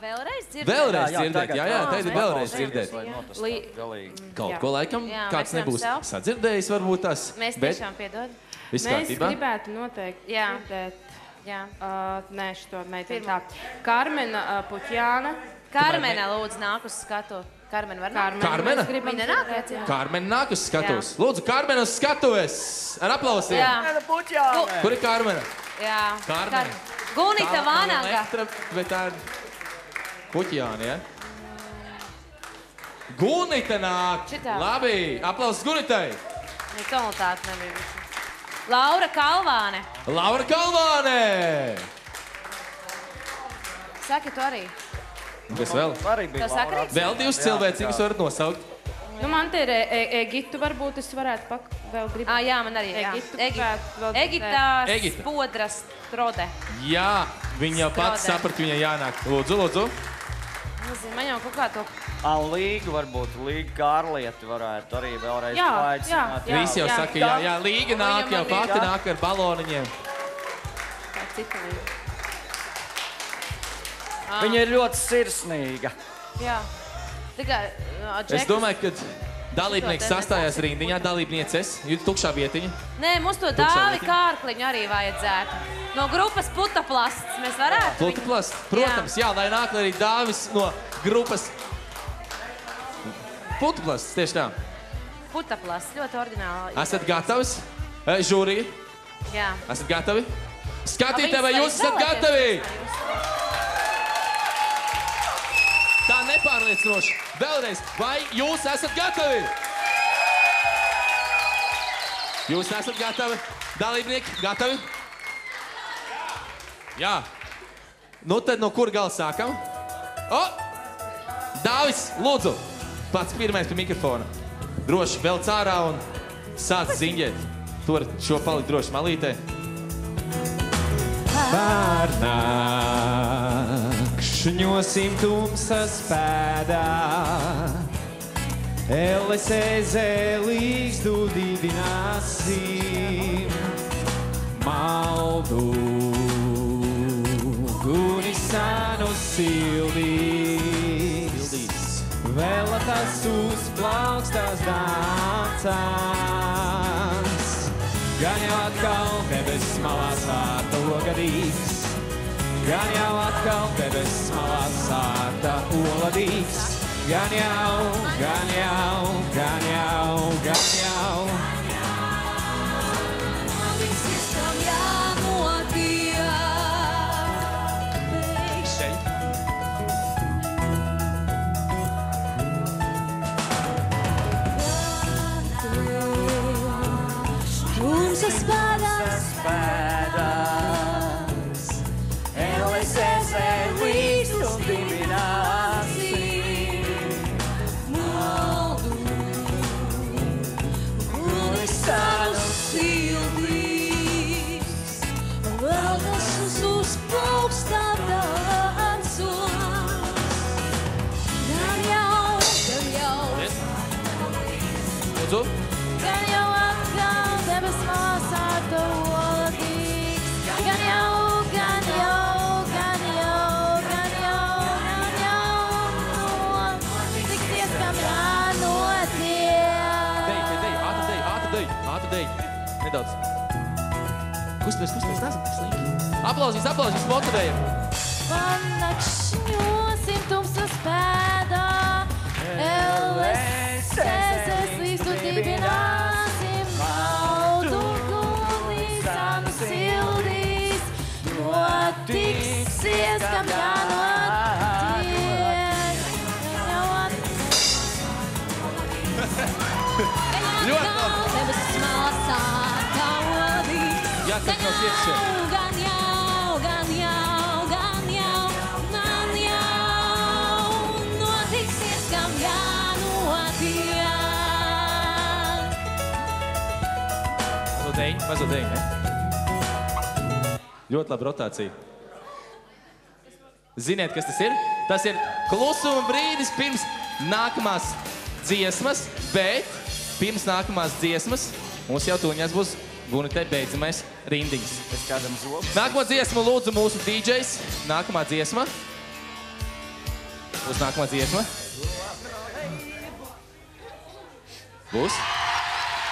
Vēlreiz dzirdēt? Vēlreiz dzirdēt, jā, tad ir vēlreiz dzirdēt. Kaut ko laikam, kāds nebūs sadzirdējis, varbūt tas. Mēs tiešām piedod. Viss kārtībā? Mēs gribētu noteikti dzirdēt. Jā. Nē, šito meiteni tā. Karmena Puķjāna. Karmena, lūdzu, nāk uz skatu. Karmena var nākt? Karmena? Viņa nāk, jā. Karmena nāk uz skatuves. Lūdzu, Karmena uz skatuves. Ar aplausiem. Jā. Puķjāne. Kur ir Karmena? Jā. Karmena. Gunita Vānaga. Bet tā ir Puķjāne, ja? Gunita nāk. Labi, aplausus Gunitai. Tonalitāte nebija visi. Laura Kalvāne. Laura Kalvāne! Saki tu arī. Kas vēl? Tev saka arī? Vēl 2 cilvēcīgus varat nosaukt. Nu, man te ir Egitu, varbūt es varētu vēl gribēt. Jā, man arī. Egita Spodras Strode. Jā, viņa jau pats saprata, viņai jānāk. Lūdzu. Nezinu, man jau kaut kā to... Līga varbūt, Līga Kārlieti varētu arī vēlreiz paaicināt. Visi jau saka, jā, Līga nāk, jau pati nāk ar baloniņiem. Tā cita Līga. Viņa ir ļoti sirsnīga. Jā. Es domāju, ka dalībnieks sastājās rindiņā, dalībnieces, ir tukšā vietiņa. Nē, mums to Dāvi Kārkliņu arī vajadzētu. No grupas Putaplasts mēs varētu? Putaplasts, protams, jā, lai nāk arī Dāvis no grupas Putaplasts, tieši tā. Putaplasts, ļoti ordināli. Esat gatavs? Žūrija? Jā. Esat gatavi? Skatītāji, vai jūs esat gatavi? Tā nepārliecinoši. Vēlreiz, vai jūs esat gatavi? Jūs esat gatavi? Dalībnieki, gatavi? Jā. Nu tad no kur gala sākam? Dāvis, lūdzu, pats pirmais pie mikrofona. Droši velc ārā un sāc ziņģēt. Tur šo palikt droši malītē. Pārnākšņosim tumsas pēdā, LSZ līgstu dibināsim, maldu guni sanu sildīs, vēlatas uzplaukstās dancās, gan jau atkal debes malās ārta ogadīgs, gan jau atkal debes malās ārta oladīgs, gan jau. Tumsas pēdās, LSZ līgstu dibināsim, maldu guni sanu sildīs, vēlatas uzplaukstās dancos, gan jau. Lūdzu. Gan jau atkal debes malās ārta oladīgs, gan jau notiksies, kam jānotiek. Ātri dej, nedaudz. Kusties, nesam tik slinki. Aplauzīs, motivējam. Pārnākšņosim tumsas pēdā, LSZ līgstu dibināsim, maldu guni sanu sildīs, notiksies, kam jānotiek. Ļoti labi. Debesis malās ārta oladīgs, Jāsaka no iekšē. gan jau, notiksies, kam jānotiek. Mazo deņu, ne? Ļoti laba rotācija. Ziniet, kas tas ir? Tas ir klusuma brīdis pirms nākamās dziesmas, bet pirms nākamās dziesmas mums jau tuņās būs Gunitei beidzamais rindiņas. Es kādam zobu. Nākamo dziesmu lūdzu mūsu DJs. Nākamā dziesma. Būs nākamā dziesma. Būs.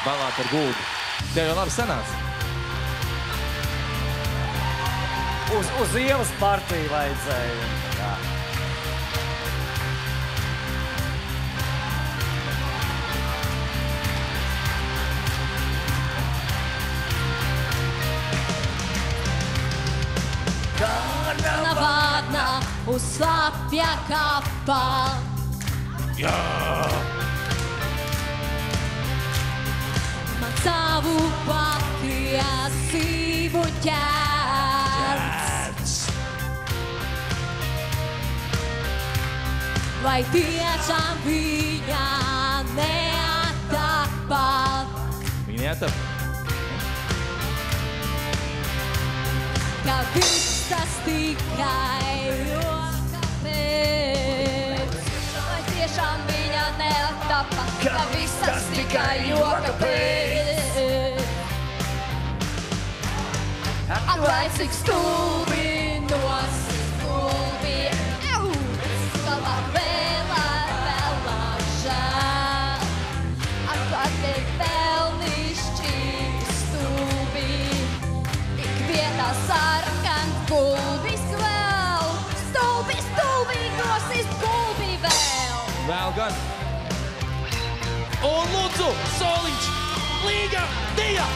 Balā par guldu. Tev jau labi sanāca. Uz ielas partiju vajadzēja. Jā. Navādnā uz slapja kapā. Jā! Man savu patiesību ķērts. vai tiešām viņa neatapa. Viņa neatapa. Ka viss tas tikai joka pēc. Vai tiešām viņa neatapa. Ka viss tas tikai joka pēc. Atlaid cik stulbi nosistulbi. Savā vēlāk žēl. Atklāt tev pelnišķīgi stulbi. Ik vietā sarkan gulbis vēl. Stulbi, stulbi, nosist gulbi vēl. Vēl gan. Un lūdzu, Soliņš, Līga, Dija!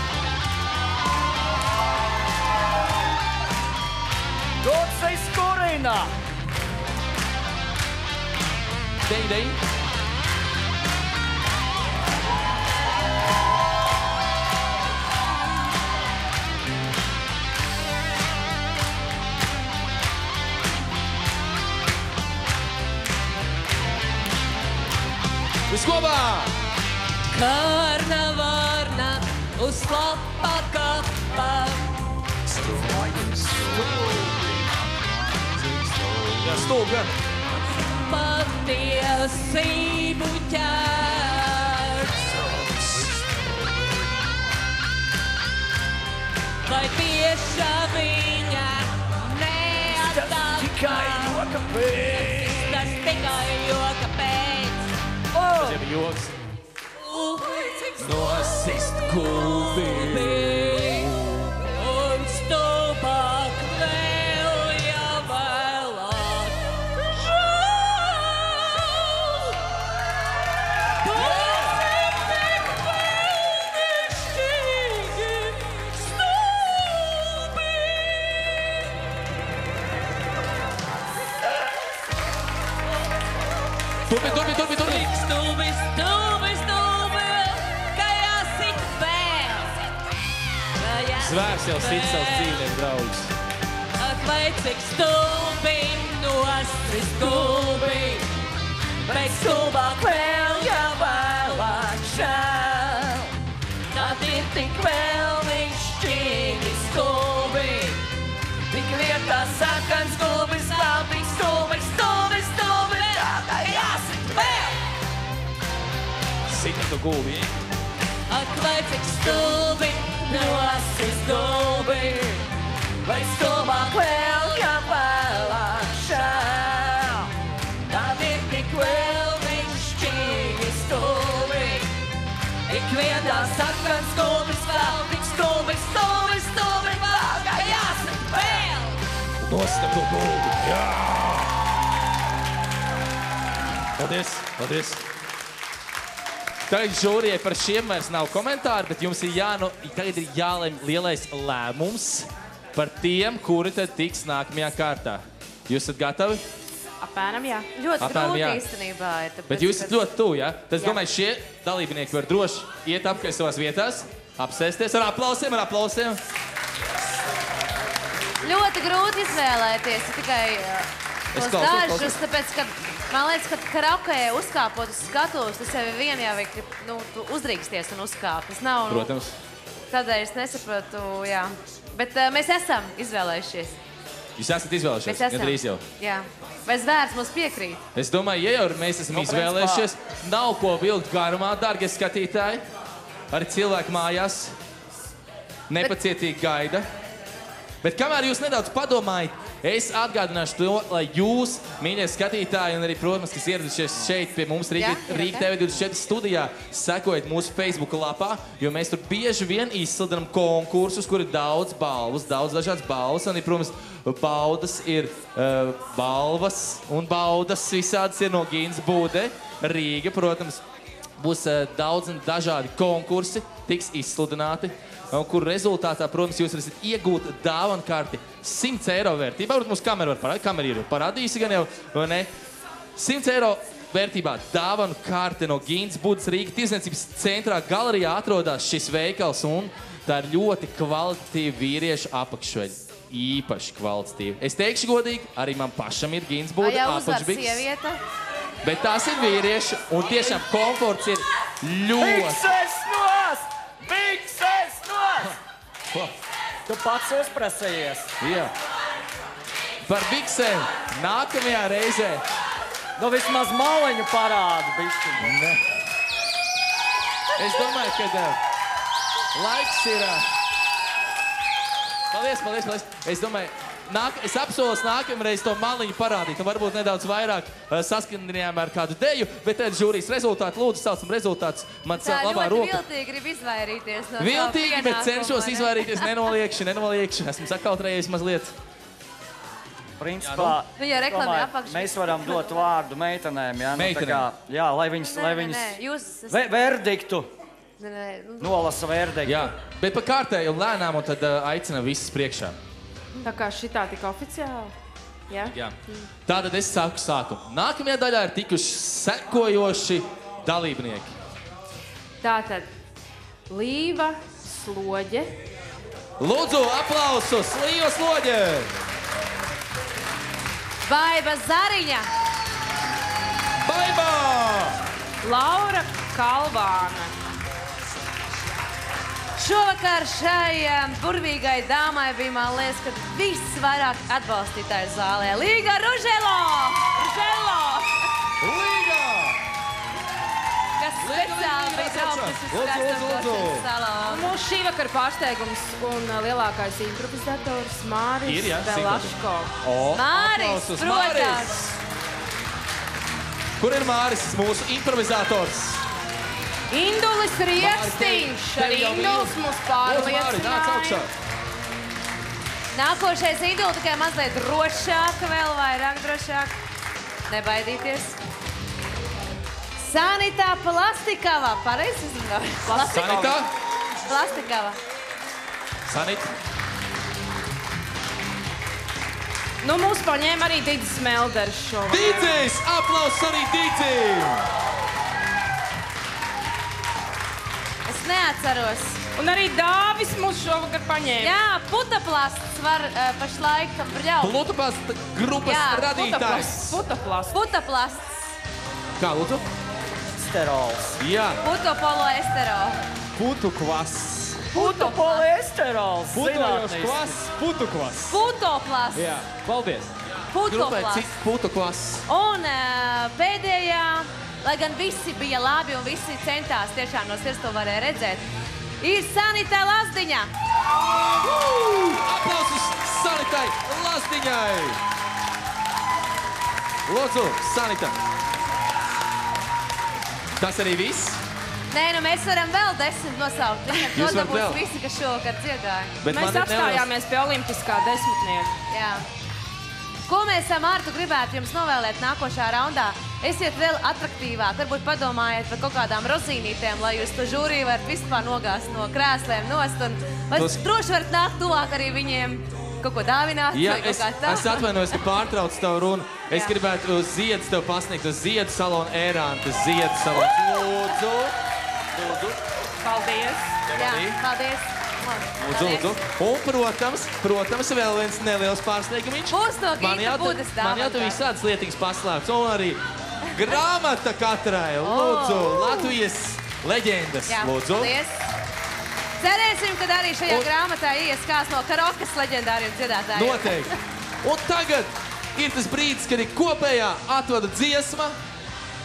Dotsai Skorina! Deņ. Viss kopā! Karna varna uz slapa kapa. Jā, stulbi gan. Patiesību ķers. Vai tiešām viņa neatapa. Tas tikai joka pēc. Tas tikai joka pēc. Tas jau bija joks. Nosist gulbi. Un stulbāk vēl jāvēlāk. Turpi. Stulbi, ka jāsit vēl. Zvērs jau sit savus dzīvnieku draugus. Ak, vai cik stulbi nostris gulbi. Bet stulbāk vēl jāvēlāk žēl. Tad ir tik vēlnišķīgi stulbi. Tik vietā sakans gulbis vēl tik stulbi. Tā jāsit vēl. Sita tu gulbi. Ak, vai cik stulbi nosist gulbi. Vai stulbāk vēl jāvēlāk žēl. Tad ir tik vēlnišķīgi stulbi. Ik vienā sakans gulbis vēl tik stulbi. Vēl kā jāsit vēl. Nostam to gulbi. Jā! Paldies. Tagad žūrijai par šiem vairs nav komentāri, bet jums ir tagad ir jālem lielais lēmums par tiem, kuri tad tiks nākamajā kārtā. Jūs esat gatavi? Apmēram jā. Ļoti grūti īstenībā ir. Bet jūs esat ļoti tuvu, jā? Tas, domāju, šie dalībnieki var droši iet apkārt savās vietās, apsēsties ar aplausiem. Ļoti grūti izvēlēties tikai tos dažus, tāpēc, ka man liekas, ka karaokē uzkāpot uz skatuves, tas jau ir vien jāvajag, tu uzdrīksties un uzkāpt. Tas nav, Protams. Tādēļ es nesaprotu, jā. Bet mēs esam izvēlējušies. Jūs esat izvēlējušies, gandrīz jau. Jā. Vai zvērs mums piekrīt? Es domāju, ja jau mēs esam izvēlējušies, nav ko vilkt garumā, dārgie skatītāji. Arī cilvēki mājās nepacietīgi gaida. Bet kamēr jūs nedaudz padomājat, es atgādināšu to, lai jūs, mīļie skatītāji, un arī, protams, kas ieradušies šeit pie mums Rīga TV24 studijā, sekojiet mūsu Facebook lapā, jo mēs tur bieži vien izsludinām konkursus, kur ir daudz balvas, daudz dažādas balvas, un, protams, baudas ir balvas un baudas visādas ir no Gīnas Bude, Rīga, protams, būs daudz un dažādi konkursi, tiks izsludināti. Kur rezultātā, protams, jūs varat iegūt dāvanu karti 100 eiro vērtībā. Varbūt mums kamera var parādīt, kamera ir parādījusi gan jau, vai ne? 100 eiro vērtībā dāvanu karte no Gīnas Budas Rīga tirdzniecības centrā galerijā atrodas šis veikals, un tā ir ļoti kvalitatīva vīriešu apakšveļa. Īpaši kvalitatīva. Es teikšu godīgi, arī man pašam ir Gīnas Buda apakšbiks. Sieviete? Bet tās ir vīrieši, un tiešām komforts ir ļoti... Bikses nost! Bikses nost! Ko? Tu pats uzprasējies. Jā. Par biksēm nākamajā reizē. Nu vismaz maliņu parādu, bišķiņu. Ne. Es domāju, ka laiks ir... Paldies. Es domāju, es apsolos nākamreiz to maliņu parādīt, un varbūt nedaudz vairāk saskanījām ar kādu deju, bet tad žūrijas rezultāti, lūdzu, saucam rezultātus. Mans labā roka. Tā ļoti viltīgi grib izvairīties no Viltīgi, bet cenšos izvairīties nenoliekši. Esmu sakautrējies mazliet. Principā, mēs varam dot vārdu meitenēm, jā? Jā, lai viņas verdiktu. Nolasa verdiktu. Jā, bet pa kārtēju un lēnām, un tad aicina visas priekšā. Tā kā šitā tik oficiāli. Jā. Tātad es sāku. Nākamajā daļā ir tikuši sekojoši dalībnieki. Tātad Līva Sloģe. Lūdzu, aplausus Līva Sloģe! Baiba Zariņa. Baiba! Laura Kalvāna. Šovakar šai burvīgai dāmai bija, man liekas, ka viss vairāk atbalstītāju zālē. Līga Ruželo! Līga! Kas speciāli bija brauktas uz skastošanas salonu. Mūsu šī vakara pārsteigums un lielākais improvizators Māris Belaško. Māris, protams! Kur ir Māris, mūsu improvizators? Indulis Riekstiņš. Ar Indulis mūs pārliecināja. Nākošais Induli tikai mazliet drošāk, vēl vairāk drošāk. Nebaidīties. Sanita Plastikava. Pareizi izrunāju? Sanita? Plastikava. Sanita. Nu, mūs paņēma arī Dīdzis Melders šovakar. Dīdzis! Aplausus arī Dīdzim! Es neatceros. Un arī Dāvis mūs šovakar paņēma. Jā, Putaplasts var pašlaik brļaut. Putaplasts grupas radītājs. Putaplasts. Kā, lūdzu? Esterols. Jā. Putopoloesterol. Putukvass. Putopolesterols. Putojošs kvass. Putukvass. Putoplasts. Jā, paldies. Putoplasts. Putukvass. Un pēdējā, lai gan visi bija labi un visi centās, tiešām no sirds to varēja redzēt, ir Sanita Lazdiņa. Aplausus Sanitai Lazdiņai. Lūdzu, Sanita. Tas arī viss? Nē, nu mēs varam vēl 10 nosaukt. Jūs varat vēl? Visi, kas šovakar dziedāja. Mēs apstājāmies pie olimpiskā desmitnieka. Jā. Ko mēs Mārtu gribētu jums novēlēt nākošā raundā? Esiet vēl atraktīvāk, varbūt padomājiet par kaut kādām rozīnītēm, lai jūs to žūriju varat vispār nogāzt no krēsliem nost. Un droši varat nākt tuvāk arī viņiem kaut ko dāvināt. Jā, es atvainojos, ka pārtraucu tavu runu. Es gribētu uz ziedus tev pasniegt, uz ziedu salonu Ērāntas ziedu salonu. Lūdzu. Paldies. Jā, paldies. Lūdzu. Un, protams, vēl viens neliels pārsteigumiņš. Būs no Gīta Budas dāvana. Man jau tu visādas lietiņas paslēpts. Un arī grāmata katrai. Lūdzu, Latvijas leģendas. Jā, lūdzu. Paldies. Cerēsim, ka arī šajā grāmatā ies kāds no karaokas leģendāriem dziedātājiem. Noteikti. Un tagad ir tas brīdis, kad ir kopējā atvada dziesma.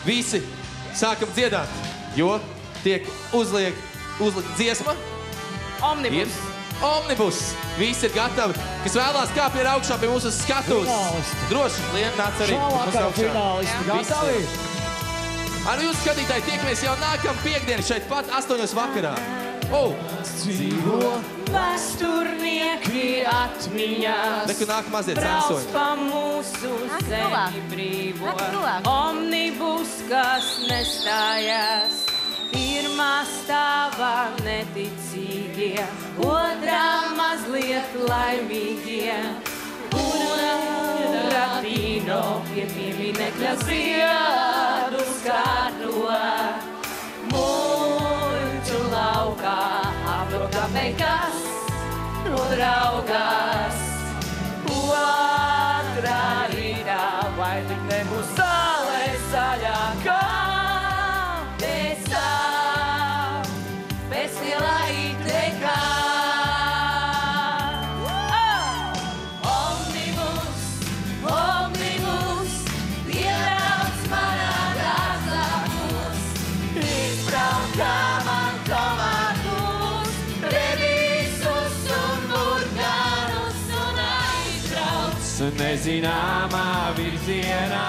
Visi sākam dziedāt, jo tiek uzliek dziesma. Omnibus. Omnibus. Visi ir gatavi. Kas vēlās kāpj ir augšā pie mūsu skatuves. Droši, Liena nāc arī. Šovakar finālisti gatavi. Ar jūs skatītāji tiekamies jau nākam piekdienu šeit pat 8 vakarā. Dzīvo vēsturnieki atmiņās. Neku nāk maziet brauc sensoņi. pa mūsu zemi brīvo. Omnibus, kas nestājās. Pirmā stāvā neticīgie, otrā mazliet laimīgie. Un Rapino pie pieminekļa ziedus kārto. Muļķu laukā aprokā mekas nodraugās. Otrā rītā vai tik nebūs zāles zaļākā pēstā, pēc lielā itekā. Omnibus, omnibus, iebrauc manā dārzā mūs, izbraukā man tomātus, redīsus un burganus un aizbrauc nezināmā virzienā.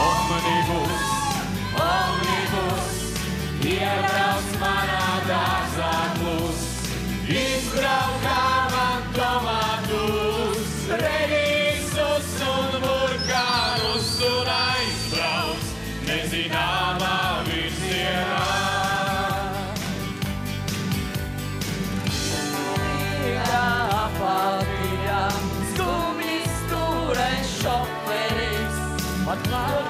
Omnibus, omnibus, iebrauc manā dārzā klus, izbraukā man tomātus, redīsus un burkanus un aizbrauc nezināmā virzienā. Apakījā skumji stūrais šoferis, pat klāt